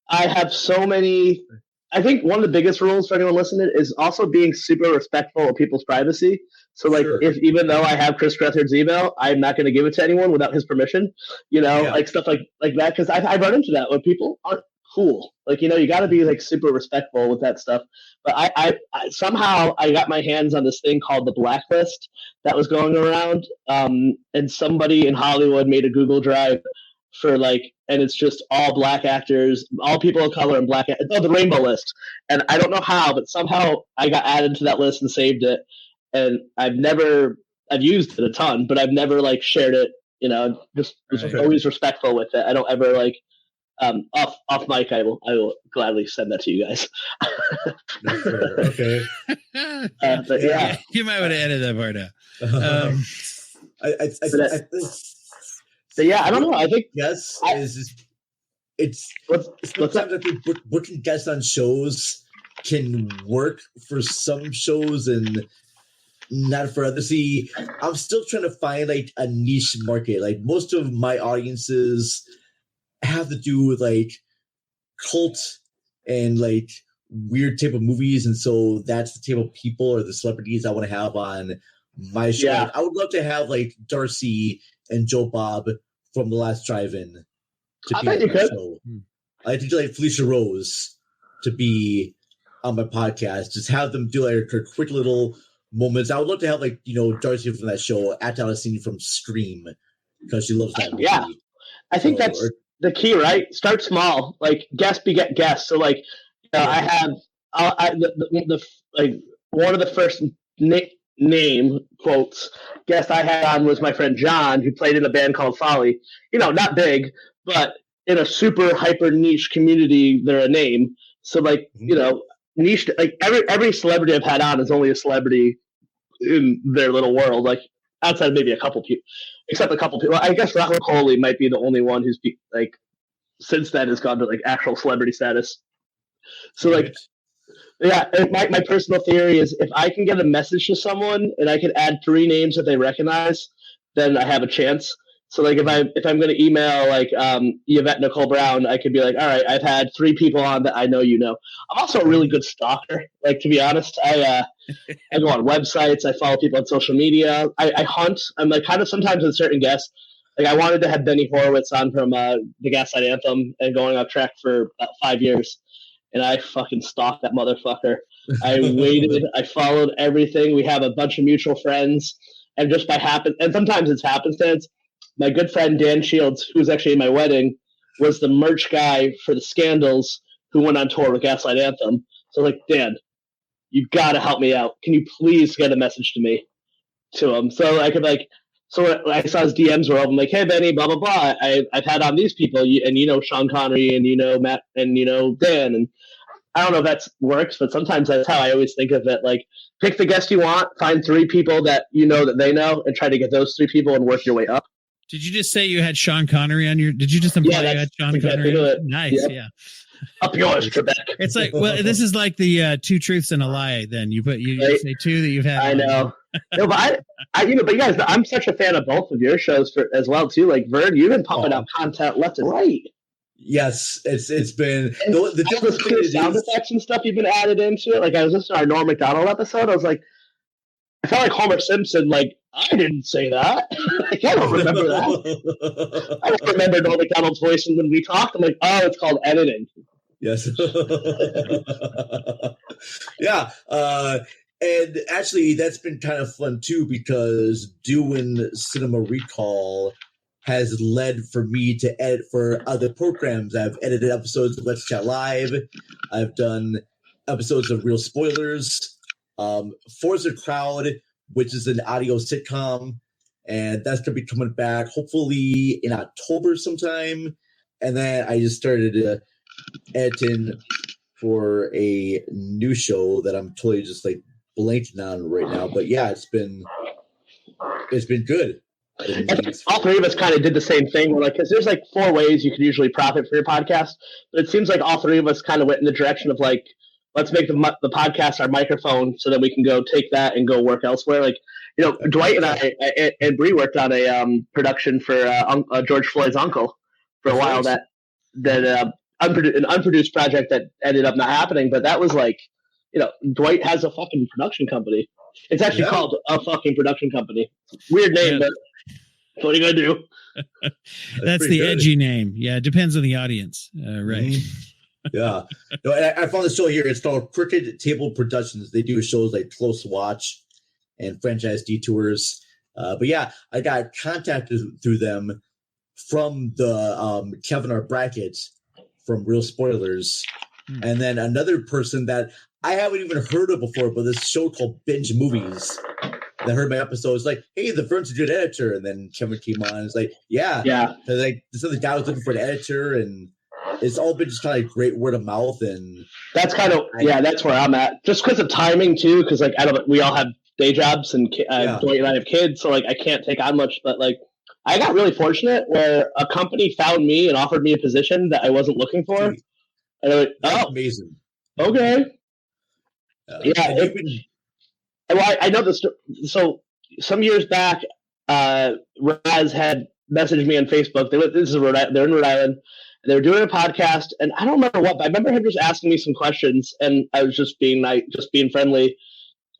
have so many. I think one of the biggest rules for anyone listening is also being super respectful of people's privacy. So, like, even though I have Chris Grethard's email, I'm not going to give it to anyone without his permission. Like stuff like that. Because I run into that where people aren't cool. Like, you got to be like super respectful with that stuff. But I somehow I got my hands on this thing called the Blacklist that was going around, and somebody in Hollywood made a Google Drive for and it's just all black actors, all people of color and black. The Rainbow List, and I don't know how, but somehow I got added to that list and saved it. And I've used it a ton, but I've never shared it. Just always respectful with it. I don't ever off mic. I will gladly send that to you guys.
Okay.
But yeah,
you might want to edit that part out.
So yeah, I don't know. I think
sometimes I think booking guests on shows can work for some shows and not for others. See, I'm still trying to find a niche market. Like most of my audiences have to do with cult and weird type of movies, and so that's the type of people or the celebrities I want to have on my show.
Yeah.
I would love to have Darcy and Joe Bob from The Last Drive-In to be on my show. I think Felicia Rose to be on my podcast. Just have them do her quick little moments. I would love to have Darcy from that show act out a scene from Scream because she loves that movie.
Yeah, I think that's the key, right? Start small, guest beget guest. So I have one of the first name quotes guest I had on was my friend John, who played in a band called Folly. Not big, but in a super hyper niche community, they're a name. So niche, every celebrity I've had on is only a celebrity in their little world. Outside of maybe a couple people, except a couple people. I guess Rahul Kohli might be the only one who's since then has gone to actual celebrity status. So yeah, my personal theory is if I can get a message to someone and I can add 3 names that they recognize, then I have a chance. So if I'm going to email Yvette Nicole Brown, I could be all right, I've had 3 people on that I know you know. I'm also a really good stalker. To be honest, I go on websites, I follow people on social media, I hunt. I'm kind of sometimes with certain guests. I wanted to have Benny Horowitz on from the Gaslight Anthem and going off track for about 5 years. And I fucking stalked that motherfucker. I waited. I followed everything. We have a bunch of mutual friends. And just by and sometimes it's happenstance, my good friend Dan Shields, who's actually in my wedding, was the merch guy for the Scandals who went on tour with Gaslight Anthem. So Dan, you got to help me out. Can you please get a message to him? So I could so I saw his DMs were open, hey, Benny, blah, blah, blah. I've had on these people, and Sean Connery, and Matt, and Dan. And I don't know if that works, but sometimes that's how I always think of it. Pick the guest you want, find 3 people that that they know, and try to get those 3 people and work your way up.
Did you just say you had Sean Connery on your? Did you just imply you had Sean Connery? Nice, yep. Yeah.
Up yours, Trebek.
It's this is like the 2 truths and a lie. Then you say 2 that you've had.
I know. No, but but you guys, I'm such a fan of both of your shows as well too. Vern, you've been pumping out content left and right.
Yes, it's been the
difference cool sound effects and stuff you've been added into it. I was listening to our Norm Macdonald episode. I was I felt like Homer Simpson. I didn't say that. I don't remember that. I don't remember Norm Macdonald's voice when we talked. I'm oh, it's called editing.
Yes. Yeah. And actually, that's been kind of fun too, because doing Cinema Recall has led for me to edit for other programs. I've edited episodes of Let's Chat Live. I've done episodes of Real Spoilers, Forza Crowd, which is an audio sitcom, and that's going to be coming back hopefully in October sometime. And then I just started editing for a new show that I'm totally just like blanking on right now. But yeah, it's been good.
All three of us kind of did the same thing. We're like, because there's like 4 ways you can usually profit for your podcast, but it seems like all three of us kind of went in the direction of like, let's make the podcast our microphone, so that we can go take that and go work elsewhere. Like, you know, Dwight and I and Bree worked on a production for George Floyd's uncle for a while. That an unproduced project that ended up not happening. But that was like, you know, Dwight has a fucking production company. It's actually called a fucking production company. Weird name, but what are you gonna do?
That's the edgy name. Yeah, it depends on the audience. Right.
Yeah. No, I found the show here. It's called Crooked Table Productions. They do shows like Close Watch and Franchise Detours. But yeah, I got contacted through them from the Kevin R. Brackett from Real Spoilers. And then another person that I haven't even heard of before, but this show called Binge Movies. And I heard my episodes like, hey, the Vern's a good editor. And then Kevin came on and was like, yeah. Like, this other guy was looking for an editor, and it's all been just kind of like great word of mouth. And
that's kind of, that's where I'm at. Just because of timing too, because like, we all have day jobs, and Dwight and I have kids, so like I can't take on much. But like, I got really fortunate where a company found me and offered me a position that I wasn't looking for. And I'm like,
amazing.
Okay. Well, I know this. So some years back, Raz had messaged me on Facebook. They're in Rhode Island. They were doing a podcast, and I don't remember what, but I remember him just asking me some questions, and I was just being friendly.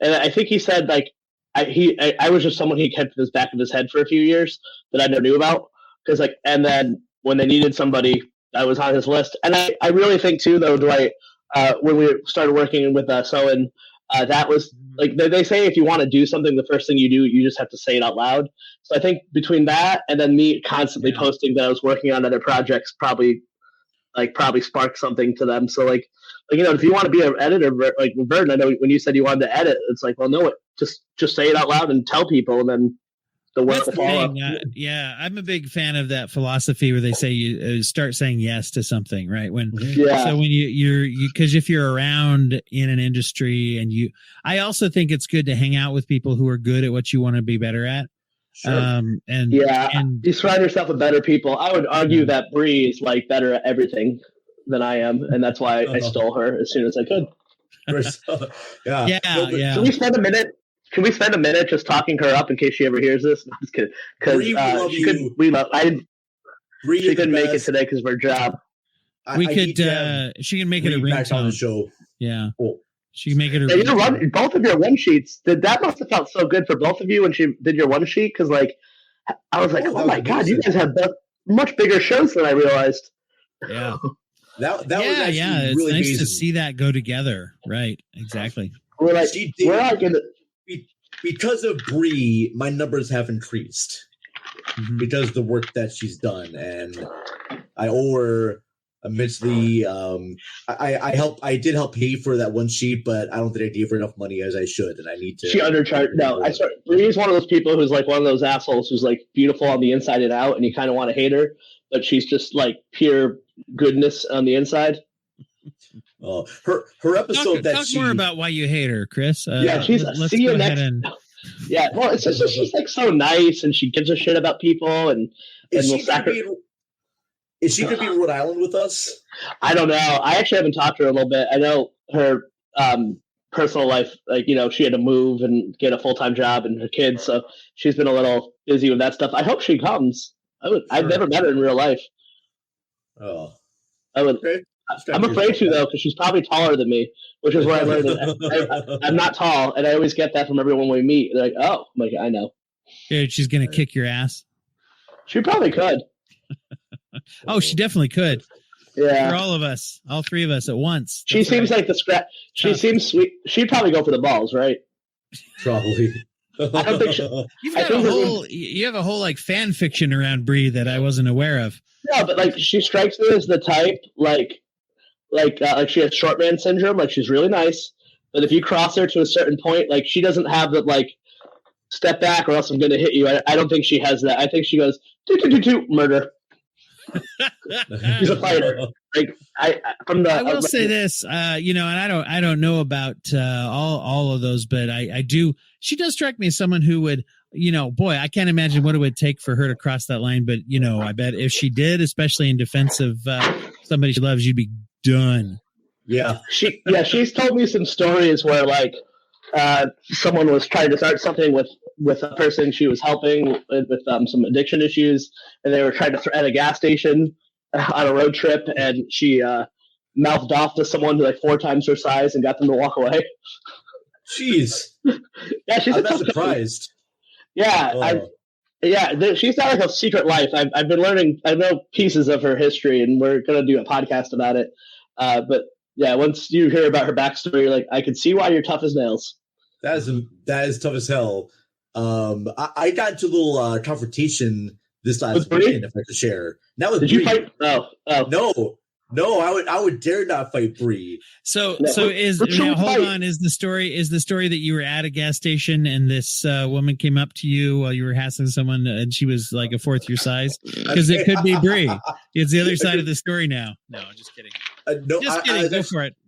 And I think he said like, I was just someone he kept in the back of his head for a few years that I never knew about, because like, and then when they needed somebody, I was on his list. And I really think too, though, Dwight, when we started working with Soen, that was like, they say if you want to do something, the first thing you do, you just have to say it out loud. So I think between that and then me constantly posting that I was working on other projects probably sparked something to them. So like, you know, if you want to be an editor, like Vern, I know when you said you wanted to edit, it's like, well, no, just say it out loud and tell people, and then the work will follow.
Yeah, I'm a big fan of that philosophy where they say you start saying yes to something, right? So when you because if you're around in an industry, and I also think it's good to hang out with people who are good at what you want to be better at.
Sure.
And
you surround yourself with better people. I would argue that Bree is like better at everything than I am, and that's why I stole her as soon as I could. Can we spend a minute? Can we spend a minute just talking her up in case she ever hears this? No, I'm just kidding. Because she couldn't make it today because of her job.
She can make it a ringtone
on the show.
Yeah.
Cool.
She can make it a
both of your one sheets. That must have felt so good for both of you when she did your one sheet, because like I was like, oh my god, you guys have much bigger shows than I realized.
Yeah.
That was actually really
nice
amazing
to see that go together. Right. Exactly.
Because of Bree, my numbers have increased because of the work that she's done, and I owe her immensely. I did help pay for that one sheet, but I don't think I gave her enough money as I should, and I need to.
She undercharged. No, Bree is one of those people who's like one of those assholes who's like beautiful on the inside and out, and you kind of want to hate her, but she's just like pure goodness on the inside.
Oh, her episode
talk more about why you hate her, Chris.
She's
let's
see
go
you
ahead
next.
and
Well, it's just she's like so nice, and she gives a shit about people, and
is she going to be in Rhode Island with us?
I don't know. I actually haven't talked to her a little bit. I know her personal life, like, you know, she had to move and get a full-time job and her kids, so she's been a little busy with that stuff. I hope she comes. I've never met her in real life.
Oh,
I would. Okay. I'm afraid to, though, because she's probably taller than me, which is where I learned that I'm not tall, and I always get that from everyone we meet. They're like, oh, I'm like, I know.
Dude, she's going to kick your ass.
She probably could.
Oh, she definitely could.
Yeah.
For all of us, all three of us at once.
She seems like the scrap. She seems sweet. She'd probably go for the balls, right?
Probably.
I don't think
you have a whole like fan fiction around Bree that I wasn't aware of.
No, but like she strikes me as the type like she has short man syndrome. Like she's really nice, but if you cross her to a certain point, like she doesn't have the like step back or else I'm going to hit you. I don't think she has that. I think she goes, murder. She's a fighter. Like I
will say this, and I don't know about all of those, but I do. She does strike me as someone who would, boy, I can't imagine what it would take for her to cross that line. But I bet if she did, especially in defense of somebody she loves, you'd be done.
Yeah, she's told me some stories where like someone was trying to start something with a person she was helping with some addiction issues, and they were trying to at a gas station on a road trip, and she mouthed off to someone who like 4 times her size and got them to walk away.
Jeez.
Yeah, she's
I'm not surprised.
Yeah, she's got like a secret life. I've been learning. I know pieces of her history, and we're gonna do a podcast about it. But yeah, once you hear about her backstory, like I can see why you're tough as nails.
That is tough as hell. I got into a little confrontation this last weekend, if I could share. Now with
Did
Bree.
You fight? Oh.
No, I would dare not fight Bree.
So hold on. Is the story that you were at a gas station and this woman came up to you while you were hassling someone and she was like a 4th your size? Because it could be Bree. It's the other side of the story now. No, just kidding. Just kidding.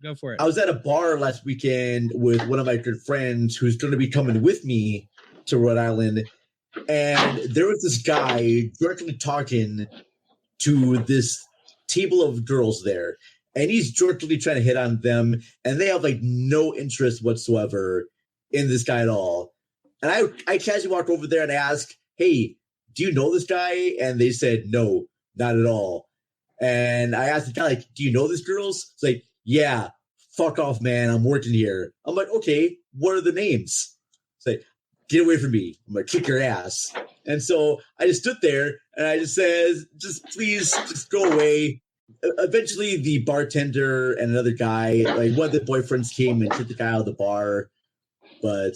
Go for it.
I was at a bar last weekend with one of my good friends who's going to be coming with me to Rhode Island, and there was this guy directly talking to this table of girls there, and he's directly trying to hit on them, and they have like no interest whatsoever in this guy at all. And I casually walked over there and asked, "Hey, do you know this guy?" And they said, "No, not at all." And I asked the guy, like, "Do you know this girls?" It's like, "Yeah, fuck off, man. I'm working here." I'm like, "Okay, what are the names?" It's like, "Get away from me. I'm going to kick your ass." And so I just stood there and I just said, please go away. Eventually the bartender and another guy, like one of the boyfriends came and took the guy out of the bar. But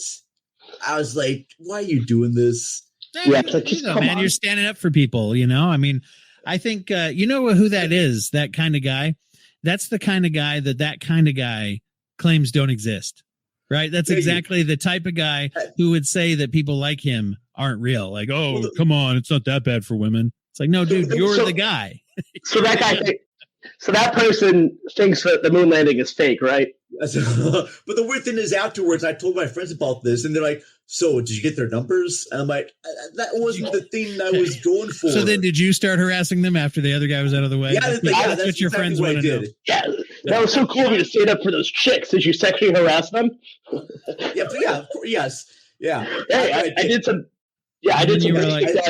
I was like, why are you doing this?
Yeah, man, you're standing up for people, I mean, I think, who that is, that kind of guy. That's the kind of guy that kind of guy claims don't exist. Right. That's exactly the type of guy who would say that people like him aren't real. Like, oh, come on. It's not that bad for women. It's like, no, dude, you're the guy.
So that person thinks that the moon landing is fake, right?
But the weird thing is afterwards, I told my friends about this and they're like, so did you get their numbers? And I'm like, that wasn't the thing I was going for.
So then did you start harassing them after the other guy was out of the way?
Yeah, that's what your friends want to know.
Yeah, that was so cool of you to stand up for those chicks. Did you sexually harass them?
Yes. Yeah.
Hey, I did some. Yeah, I did some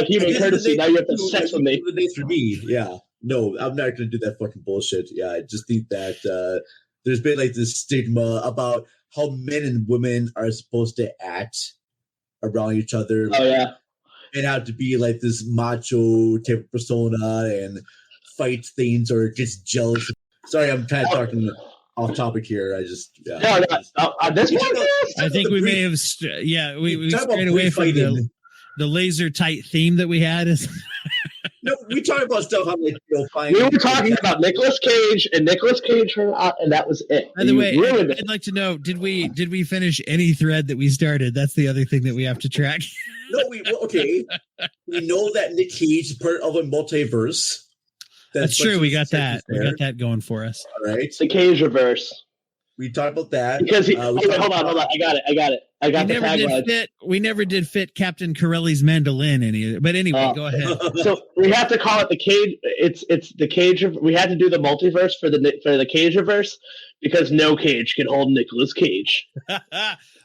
human courtesy. Now you have to have sex with me.
For me, yeah. No, I'm not going to do that fucking bullshit. Yeah, I just think that there's been like this stigma about how men and women are supposed to act around each other.
Oh, yeah.
And have to be like this macho type of persona and fight things or just jealous. Sorry, I'm kind of talking off topic here. I just
this one.
I think we may have we strayed away from the laser tight theme that we had.
No, we talk about stuff. I'm like,
we were talking about Nicolas Cage, and that was it.
By the way, I'd like to know: did we finish any thread that we started? That's the other thing that we have to track.
No, okay. We know that Nick Cage is part of a multiverse.
That's true. We got that. We got that going for us.
All right.
The Cage reverse.
We talked about that
because hold on. I got it. I got the tagline.
We never did fit Captain Corelli's mandolin but anyway, go ahead.
So we have to call it the Cage. It's the Cage. We had to do the multiverse for the Cage reverse because no cage can hold Nicolas Cage.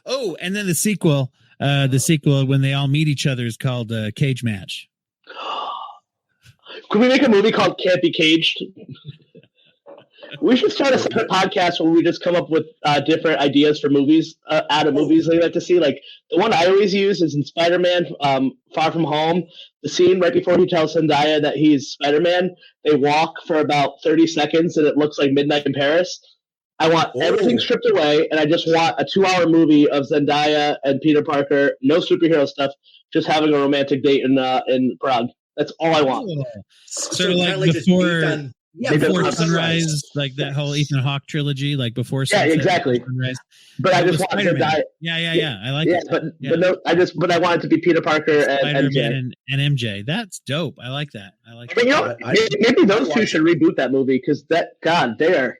Oh, and then the sequel when they all meet each other is called Cage Match.
Could we make a movie called Can't Be Caged? We should start a separate podcast where we just come up with different ideas for movies, out of movies they like to see. Like the one I always use is in Spider-Man Far From Home. The scene right before he tells Zendaya that he's Spider-Man, they walk for about 30 seconds and it looks like Midnight in Paris. I want everything stripped away, and I just want a 2-hour movie of Zendaya and Peter Parker, no superhero stuff, just having a romantic date in Prague. That's all I want.
Sort of like
Yeah,
Before Sunrise, like that whole Ethan Hawke trilogy, like Before Sunrise.
Yeah, exactly.
Sunrise.
But I just want to die.
Yeah. I like it.
But I want it to be Peter Parker and
Spider-Man and MJ. That's dope. I like that.
Maybe those two should reboot that movie because they are.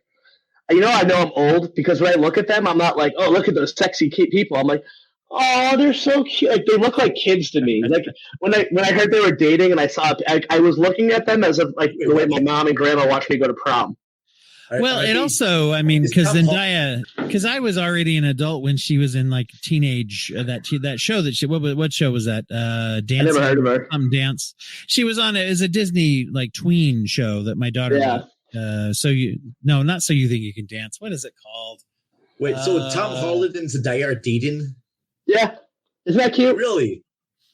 I know I'm old because when I look at them, I'm not like, oh, look at those sexy people. I'm like, oh, they're so cute. Like they look like kids to me. Like when I heard they were dating and I was looking at them as if like the way my mom and grandma watched me go to prom.
Well, it also, I mean, because Zendaya, because I was already an adult when she was in like teenage that show that she what show was that? Dancing, I never heard of her. Dance. She was on it as a Disney like tween show that my daughter. Yeah. Not So You Think You Can Dance. What is it called?
Wait, so Tom Holland and Zendaya are dating?
Yeah, isn't that cute?
Really?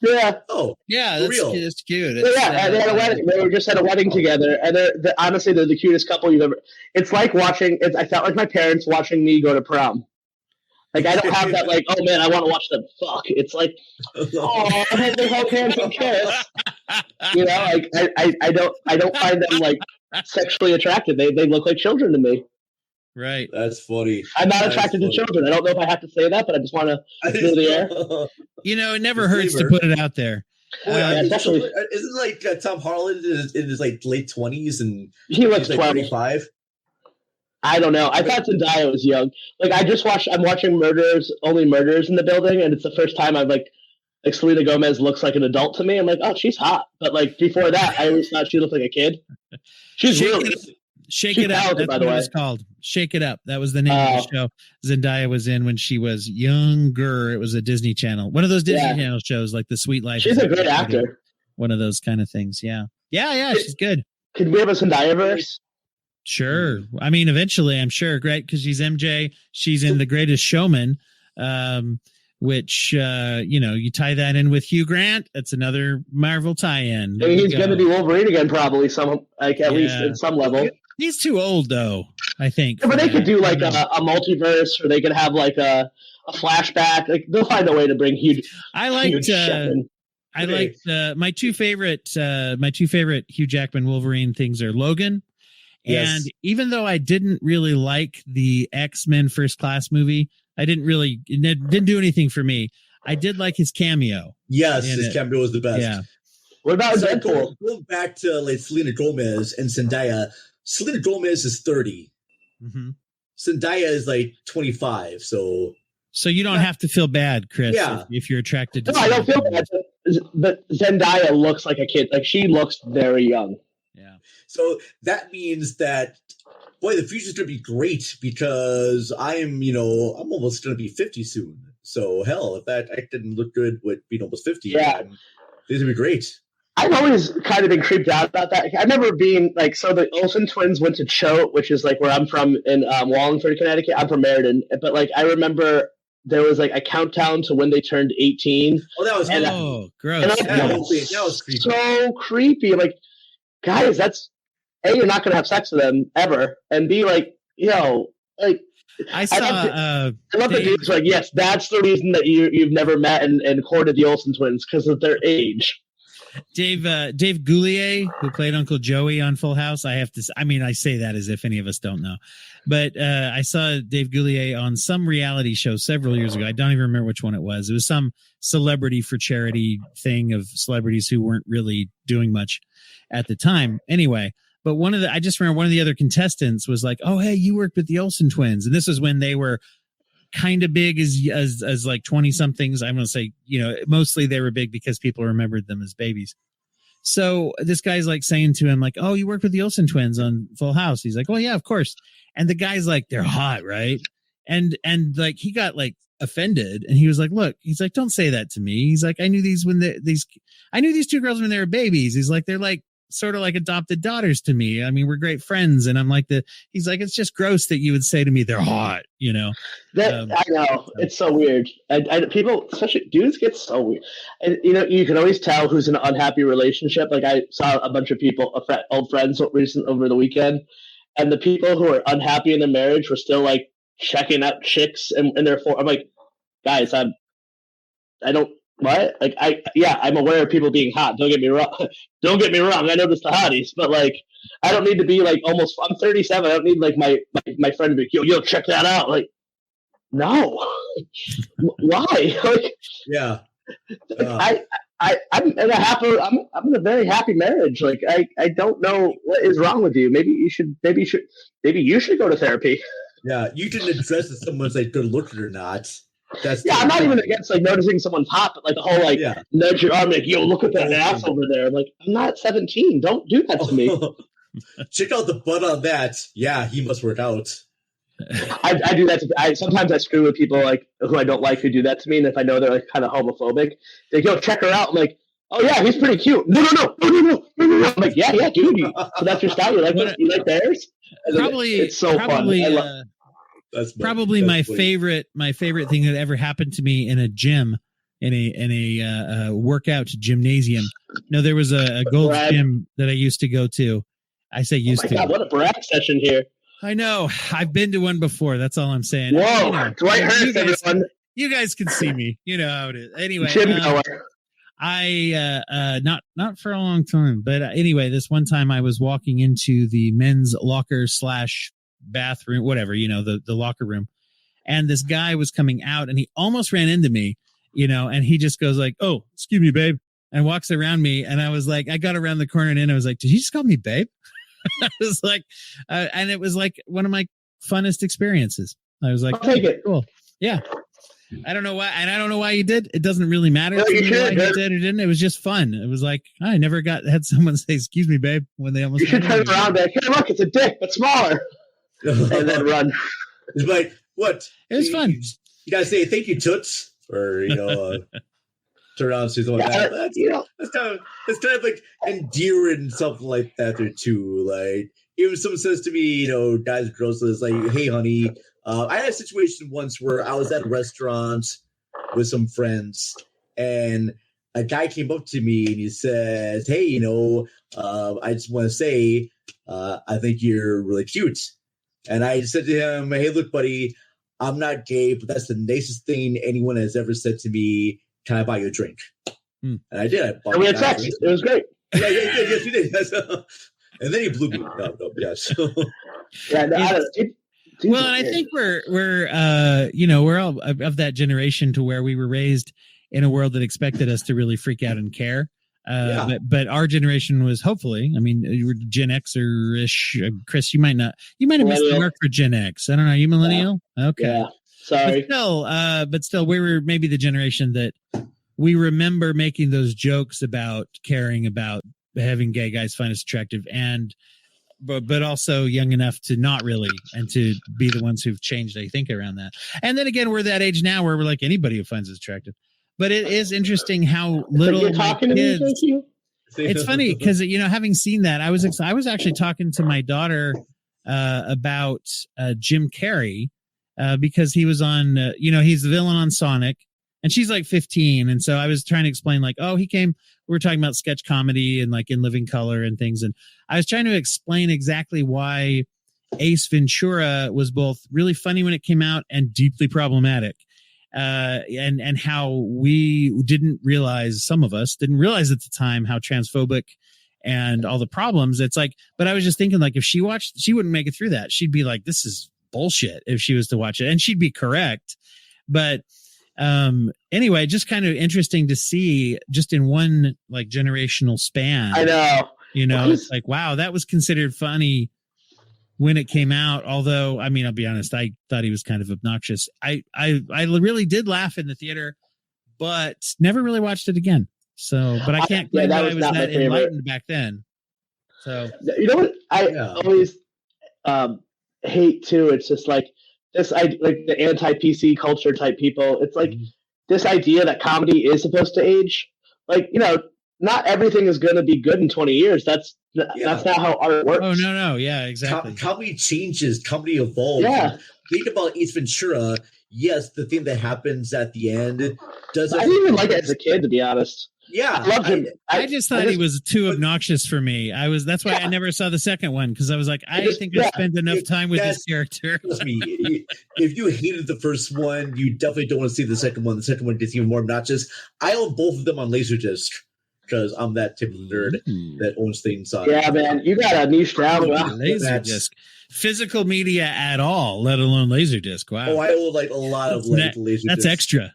Yeah.
Oh,
yeah, that's cute. It's cute.
And they had a wedding. They were just at a wedding together, and honestly, they're the cutest couple you've ever. It's like watching. I felt like my parents watching me go to prom. Like I don't have that. Like, oh man, I want to watch them fuck. It's like, oh, they hold hands and kiss. Like I don't find them like sexually attractive. They look like children to me.
Right.
That's funny.
I'm not attracted to children. I don't know if I have to say that, but I just want to clear the air.
It never hurts to put it out there.
Isn't like Tom Holland in his like late 20s and
he looks
like 25?
I don't know. I thought Zendaya was young. Like I'm watching Only Murders in the Building, and it's the first time I've like Selena Gomez looks like an adult to me. I'm like, oh, she's hot. But like before that, I always thought she looked like a kid. She's really.
Shake It Up. That's what it was called. Shake It Up. That was the name of the show Zendaya was in when she was younger. It was a Disney Channel. One of those Disney Channel shows like The Sweet Life.
She's a great actor.
One of those kind of things. Yeah. She's good.
Could we have a Zendaya verse?
Sure. I mean, eventually, I'm sure. Great, because she's MJ. She's in The Greatest Showman, which, you tie that in with Hugh Grant. That's another Marvel tie-in.
He's going to be Wolverine again, probably, at least at some level.
He's too old, though, I think.
Yeah, but they could do like a multiverse, or they could have like a flashback. Like they'll find a way to bring huge.
I liked my two favorite Hugh Jackman Wolverine things are Logan, and even though I didn't really like the X-Men First Class movie, it didn't do anything for me. I did like his cameo.
Yes, his cameo was the best.
Yeah.
What about Deadpool?
Going back to like Selena Gomez and Zendaya. Selena Gomez is 30.
Mm-hmm.
Zendaya is like 25. So
you don't have to feel bad, Chris.
Yeah.
If you're attracted to.
No, I don't feel bad. But Zendaya looks like a kid. Like she looks very young.
Yeah.
So that means that, boy, the future's going to be great because I'm almost going to be 50 soon. So hell, if that act didn't look good with being almost 50, this is going to be great.
I've always kind of been creeped out about that. I remember being like, so the Olsen twins went to Choate, which is like where I'm from in Wallingford, Connecticut. I'm from Meriden. But like, I remember there was like a countdown to when they turned 18.
Oh, that was
gross.
And that was creepy. So creepy. I'm like, guys, that's A, you're not going to have sex with them ever. And B, like, like,
I love
the dudes like, yes, that's the reason that you've never met and courted the Olsen twins because of their age.
Dave Goulier, who played Uncle Joey on Full House. I say that as if any of us don't know, but I saw Dave Goulier on some reality show several years ago. I don't even remember which one it was. It was some celebrity for charity thing of celebrities who weren't really doing much at the time. Anyway, but I just remember one of the other contestants was like, "Oh, hey, you worked with the Olsen twins," and this was when they were kind of big as like 20 somethings. I'm going to say, mostly they were big because people remembered them as babies. So this guy's like saying to him like, "Oh, you work with the Olsen twins on Full House?" He's like, "Well, yeah, of course." And the guy's like, "They're hot, right?" And like he got like offended and he was like, "Look," he's like, "don't say that to me." He's like, I knew these two girls when they were babies." He's like, "They're like sort of like adopted daughters to me. I mean, we're great friends." And I'm like, he's like, "It's just gross that you would say to me they're hot," I know.
It's so weird. And people, especially dudes, get so weird. And you can always tell who's in an unhappy relationship. Like I saw a bunch of people, old friends over the weekend, and the people who are unhappy in their marriage were still like checking out chicks and therefore I'm like, guys, I don't What? Like I'm aware of people being hot. Don't get me wrong. Don't get me wrong. I notice the hotties, but like, I don't need to be like almost. I'm 37. I don't need like my friend to be yo check that out. Like, no, why? Like,
yeah.
I'm in a very happy marriage. Like, I don't know what is wrong with you. Maybe you should go to therapy.
Yeah, you can address if someone's like good looking or not.
I'm not even against like noticing someone's hot, but like the whole like nudge your arm, like, yo, look at that ass over there. I'm like, I'm not 17. Don't do that to me.
Check out the butt on that. Yeah, he must work out.
I do that. Sometimes I screw with people like who I don't like who do that to me, and if I know they're like kind of homophobic, they go check her out. I'm like, oh yeah, he's pretty cute. No. I'm like, yeah, dude. So that's your style. You like theirs? It's so fun.
That's
my favorite thing that ever happened to me in a gym, in a workout gymnasium. No, there was a Gold's Gym that I used to go to. I say used to.
God, what a brag session here.
I know. I've been to one before. That's all I'm saying.
Whoa, Dwight Hurst, everyone.
You guys can see me. You know how it is. Anyway, I not for a long time, but anyway, this one time I was walking into the men's locker / bathroom, whatever, the locker room, and this guy was coming out, and he almost ran into me, and he just goes like, "Oh, excuse me, babe," and walks around me, and I was like, I got around the corner and I was like, "Did you just call me babe?" I was like, and it was like one of my funnest experiences. I was like,
I'll take it.
Cool, yeah. I don't know why, and I don't know why you did. It doesn't really matter why he did or didn't. It was just fun. It was like I never had someone say "excuse me, babe" when they almost.
You should turn around like, "Hey, look, it's a dick, but smaller," and then run.
It's like what?
It was fun.
You gotta say thank you, Toots, or turn around and say something like that. That's kind of like endearing, something like that there too. Like even if someone says to me, guys, girls, it's like, "Hey, honey." I had a situation once where I was at a restaurant with some friends, and a guy came up to me and he says, "Hey, I just want to say, I think you're really cute." And I said to him, "Hey, look, buddy, I'm not gay, but that's the nicest thing anyone has ever said to me. Can I buy you a drink?" And I did.
And we had sex. It was great.
Yeah, yes, you did. And then he blew me. No, yes.
Well, and I think we're all of that generation to where we were raised in a world that expected us to really freak out and care. But our generation was hopefully, you were Gen Xer-ish. Chris, you might have missed the mark for Gen X. I don't know. Are you millennial? Yeah. Okay.
Yeah. Sorry.
But still, we were maybe the generation that we remember making those jokes about caring about having gay guys find us attractive but also young enough to not really, and to be the ones who've changed, I think, around that. And then again, we're that age now where we're like anybody who finds us attractive. But it is interesting how little
you're talking
kids,
to me.
It's funny because having seen that, I was actually talking to my daughter about Jim Carrey because he was on, he's the villain on Sonic, and she's like 15, and so I was trying to explain like, oh, we were talking about sketch comedy and like In Living Color and things, and I was trying to explain exactly why Ace Ventura was both really funny when it came out and deeply problematic. And how some of us didn't realize at the time how transphobic and all the problems. It's like, but I was just thinking like if she watched, she wouldn't make it through that. She'd be like, this is bullshit if she was to watch it, and she'd be correct. But anyway, just kind of interesting to see just in one like generational span.
I know.
It's like, wow, that was considered funny when it came out. Although, I'll be honest, I thought he was kind of obnoxious. I really did laugh in the theater, but never really watched it again. So, but I can't claim that I was that enlightened back then. So,
you know what I always hate too? It's just like this, like the anti-PC culture type people. It's like this idea that comedy is supposed to age. Like, not everything is going to be good in 20 years. That's not how art works.
Oh, no. Yeah, exactly.
Comedy changes. Comedy evolves.
Yeah.
Think about Ace Ventura. Yes, the thing that happens at the end doesn't.
I didn't even like it as a kid, to be honest.
Yeah,
I loved him.
I just thought he was too obnoxious for me. That's why I never saw the second one, because I was like, I think I spent enough time with this character.
Trust me, if you hated the first one, you definitely don't want to see the second one. The second one gets even more obnoxious. I own both of them on Laserdisc because I'm that type of nerd that owns things on.
Yeah, man, you got a niche down.
Laserdisc. Physical media at all, let alone Laserdisc. Wow.
Oh, I own like a lot of Laserdisc.
That's extra.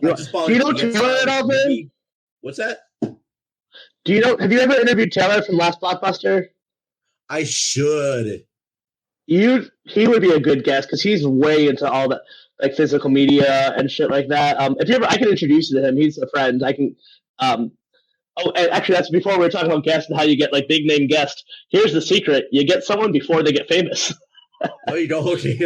You know Taylor at all, man?
What's that?
Have you ever interviewed Taylor from Last Blockbuster?
I should.
He would be a good guest because he's way into all that, like physical media and shit like that. If you ever, I can introduce you to him. He's a friend. I can. Oh, and actually, that's before we were talking about guests and how you get like big name guests. Here's the secret: you get someone before they get famous.
Oh, you don't? Okay.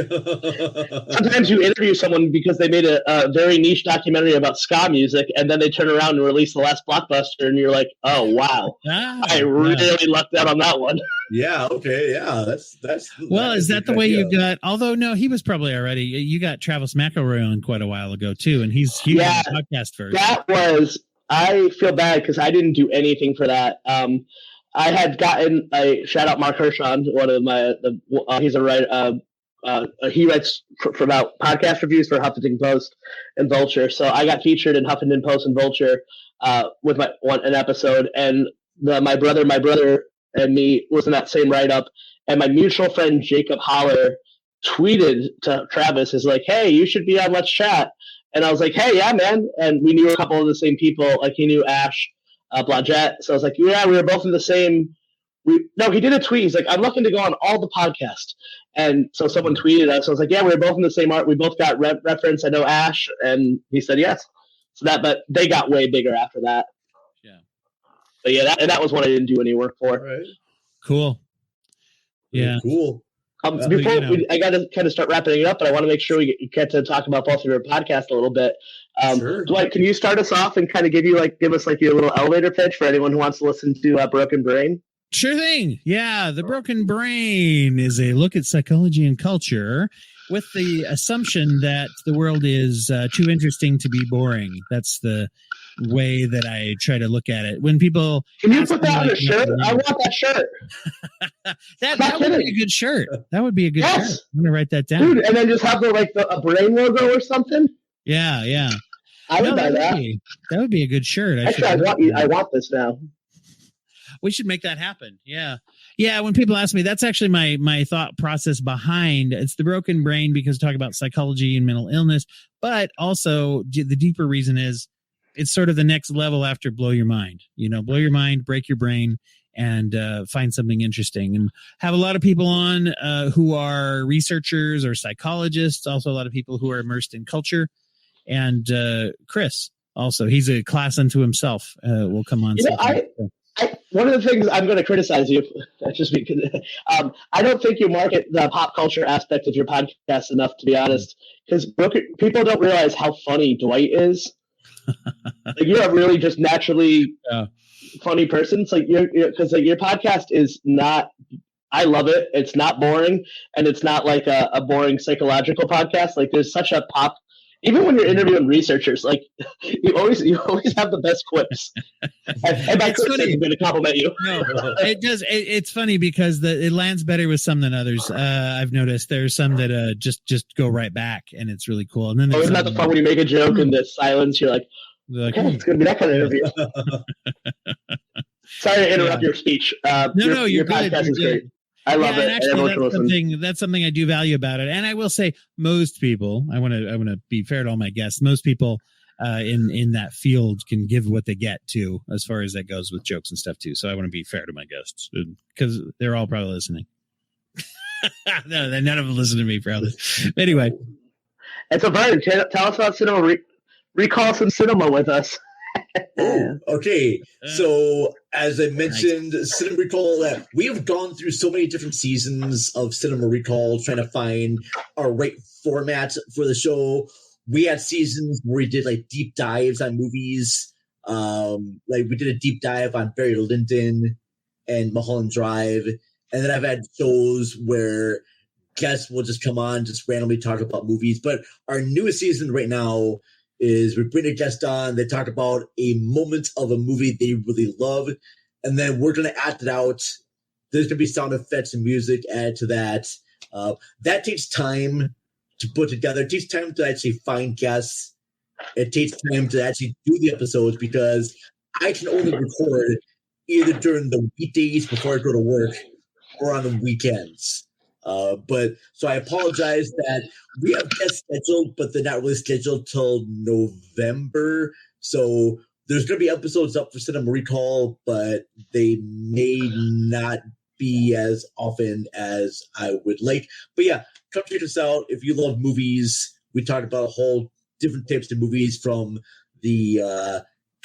Sometimes you interview someone because they made a very niche documentary about ska music, and then they turn around and release The Last Blockbuster, and you're like, oh, wow. I really lucked out on that one.
Yeah, okay, yeah. That's.
Well, is that the way you got, although, no, he was probably already, you got Travis McElroy on quite a while ago, too, and he was on the podcast first.
That was, I feel bad because I didn't do anything for that. I had gotten a shout out Mark Hershon, one of my he's a writer. He writes for about podcast reviews for Huffington Post and Vulture. So I got featured in Huffington Post and Vulture with an episode, and my brother and me was in that same write up. And my mutual friend Jacob Holler tweeted to Travis, is like, "Hey, you should be on Let's Chat." And I was like, "Hey, yeah, man." And we knew a couple of the same people. Like he knew Ash Blodgett. So I was like, yeah, we were both in the same. He did a tweet. He's like, I'm looking to go on all the podcasts. And so someone tweeted us. So I was like, yeah, we were both in the same art. We both got reference. I know Ash. And he said yes. But they got way bigger after that.
Yeah.
But yeah, that was one I didn't do any work for.
Right.
Cool. Yeah.
Cool.
Before I got to kind of start wrapping it up, but I want to make sure we get to talk about both of your podcasts a little bit.
Sure.
Dwight, can you start us off and kind of give us your little elevator pitch for anyone who wants to listen to Broken Brain?
Sure thing. Yeah, The Broken Brain is a look at psychology and culture with the assumption that the world is too interesting to be boring. That's the way that I try to look at it. When people
can you put that on a shirt? I want that shirt.
that would be a good shirt. That would be a good shirt. I'm gonna write that down,
dude. And then just have a brain logo or something.
Yeah.
I would buy that.
That would be a good shirt.
I want this now.
We should make that happen. Yeah. When people ask me, that's actually my thought process behind it's The Broken Brain, because talk about psychology and mental illness, but also the deeper reason is it's sort of the next level after blow your mind. Blow your mind, break your brain, and find something interesting. And have a lot of people on who are researchers or psychologists. Also, a lot of people who are immersed in culture. And Chris, also, he's a class unto himself. Will come on.
One of the things I'm going to criticize you, just because I don't think you market the pop culture aspect of your podcast enough, to be honest. Because people don't realize how funny Dwight is. Like, you're a really just naturally funny person. It's like because your podcast is not. I love it. It's not boring, and it's not like a boring psychological podcast. Like, there's such a pop. Even when you're interviewing researchers, like you always have the best quips. And by Chris, I'm going to compliment you.
No, it does. It's funny because it lands better with some than others. I've noticed there's some that just go right back, and it's really cool. And then
isn't that the fun when you make a joke in the silence? You're like, it's going to be that kind of interview. Sorry to interrupt your speech. Your podcast is great. I love it.
Actually, that's something I do value about it. And I will say, most people, I want to be fair to all my guests. Most people in that field can give what they get too, as far as that goes with jokes and stuff too. So I want to be fair to my guests because they're all probably listening. No, none of them listen to me probably. Anyway,
and so Vern, tell us about cinema. Recall some cinema with us.
Okay, so as I mentioned, Cinema Recall, we have gone through so many different seasons of Cinema Recall trying to find our right format for the show. We had seasons where we did like deep dives on movies. Like we did a deep dive on Barry Lyndon and Mulholland Drive. And then I've had shows where guests will just come on, just randomly talk about movies. But our newest season right now is we bring a guest on, they talk about a moment of a movie they really love, and then we're going to act it out. There's going to be sound effects and music added to that. That takes time to put together. It takes time to actually find guests. It takes time to actually do the episodes because I can only record either during the weekdays before I go to work or on the weekends. But so I apologize that we have guests scheduled, but they're not really scheduled till November. So there's going to be episodes up for Cinema Recall, but they may not be as often as I would like. But yeah, come check us out. If you love movies, we talked about a whole different types of movies, from the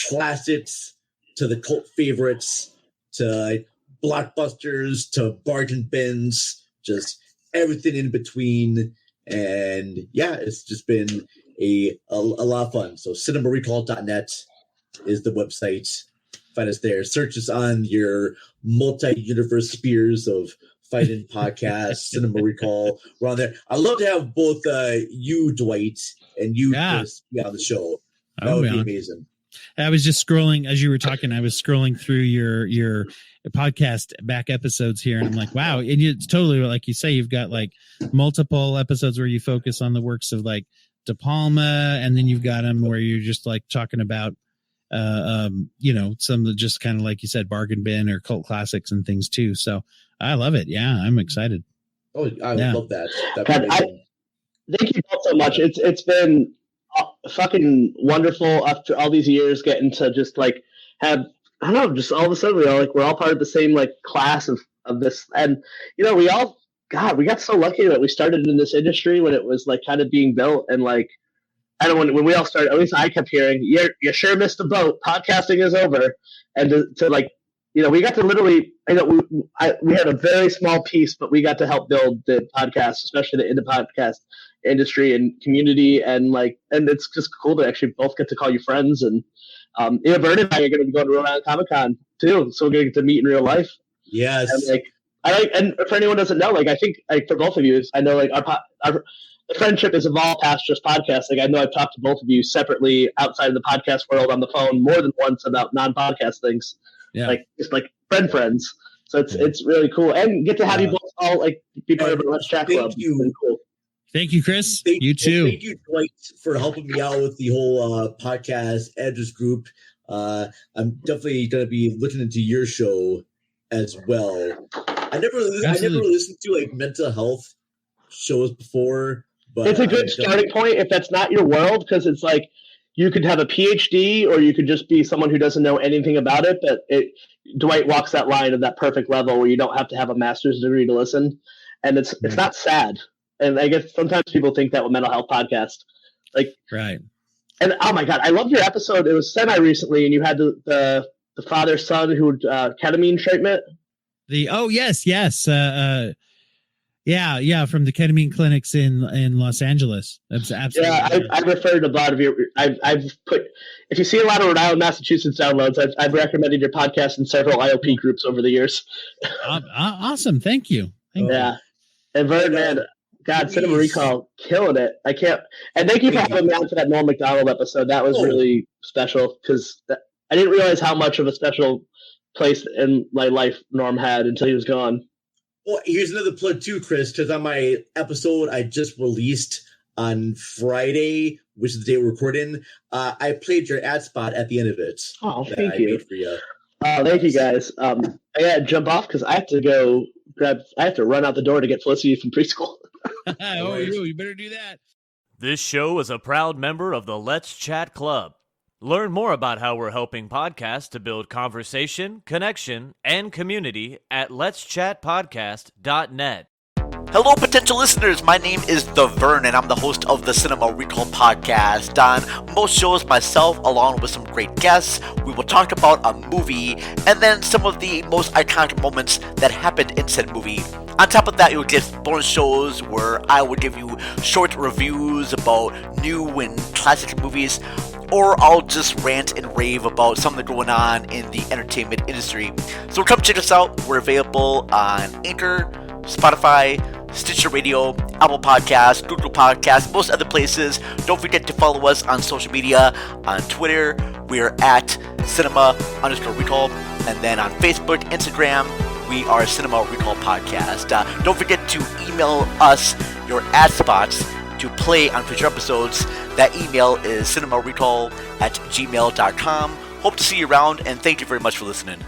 classics to the cult favorites to blockbusters to bargain bins, just everything in between. And yeah, it's just been a lot of fun. So cinemarecall.net is the website. Find us there. Search us on your multi-universe spheres of fighting podcasts, Cinema Recall. We're on there. I'd love to have both you, Dwight, and you, Chris, be on the show. That would be amazing.
I was just scrolling as you were talking. I was scrolling through your podcast back episodes here, and I'm like, wow! And it's totally like you say. You've got like multiple episodes where you focus on the works of like De Palma, and then you've got them where you're just like talking about, some of the just kind of like you said, bargain bin or cult classics and things too. So I love it. Yeah, I'm excited.
Oh, I love that.
Thank you both so much. It's been fucking wonderful after all these years getting to just like have, I don't know, just all of a sudden we're all part of the same like class of this. And we got so lucky that we started in this industry when it was like kind of being built. And like, I don't know, when we all started, at least I kept hearing, you sure missed the boat. Podcasting is over. And to like, we got to literally, we had a very small piece, but we got to help build the podcast, especially the podcast industry and community. And it's just cool to actually both get to call you friends. And Vern and I are going to be going to Rhode Island Comic-Con too. So we're going to get to meet in real life.
Yes.
And and for anyone who doesn't know, I think for both of you, I know our the friendship has evolved past just podcasting. I know I've talked to both of you separately outside of the podcast world on the phone more than once about non-podcast things. Yeah. Just like friends. So it's really cool. And get to have you both all be part of the Let's Chat Club.
Thank you.
Really cool.
Thank you, Chris. You too.
Thank you, Dwight, for helping me out with the whole podcast editors group. I'm definitely going to be looking into your show as well. I never listened to mental health shows before, but
it's a good starting point if that's not your world, because it's like you could have a PhD or you could just be someone who doesn't know anything about it. But Dwight walks that line of that perfect level where you don't have to have a master's degree to listen, and it's not sad. And I guess sometimes people think that with mental health podcast,
right.
And oh my god, I loved your episode. It was semi recently, and you had the father son who ketamine treatment.
Yes. Yeah, from the ketamine clinics in Los Angeles. Absolutely.
Yeah, I've referred a lot of your. I've put. If you see a lot of Rhode Island, Massachusetts downloads, I've recommended your podcast in several IOP groups over the years.
Awesome, thank you.
Yeah, and Vern, man, God, Cinema Recall, killing it. I can't. And thank you for having me on for that Norm Macdonald episode. That was really special because I didn't realize how much of a special place in my life Norm had until he was gone.
Well, here's another plug too, Chris, because on my episode I just released on Friday, which is the day we're recording, I played your ad spot at the end of it.
Oh, thank you. Made for you. Thank you, guys. I gotta jump off because I have to go I have to run out the door to get Felicity from preschool.
You better do that.
This show is a proud member of the Let's Chat Club. Learn more about how we're helping podcasts to build conversation, connection, and community at letschatpodcast.net.
Hello, potential listeners. My name is The Vern, and I'm the host of the Cinema Recall podcast. On most shows, myself, along with some great guests, we will talk about a movie and then some of the most iconic moments that happened in said movie. On top of that, you'll get bonus shows where I will give you short reviews about new and classic movies, or I'll just rant and rave about something going on in the entertainment industry. So come check us out. We're available on Anchor, Spotify,
Stitcher Radio, Apple Podcasts, Google Podcasts, most other places. Don't forget to follow us on social media. On Twitter, we are at cinema_recall. And then on Facebook, Instagram, we are Cinema Recall Podcast. Don't forget to email us your ad spots to play on future episodes. That email is cinemarecall@gmail.com. Hope to see you around, and thank you very much for listening.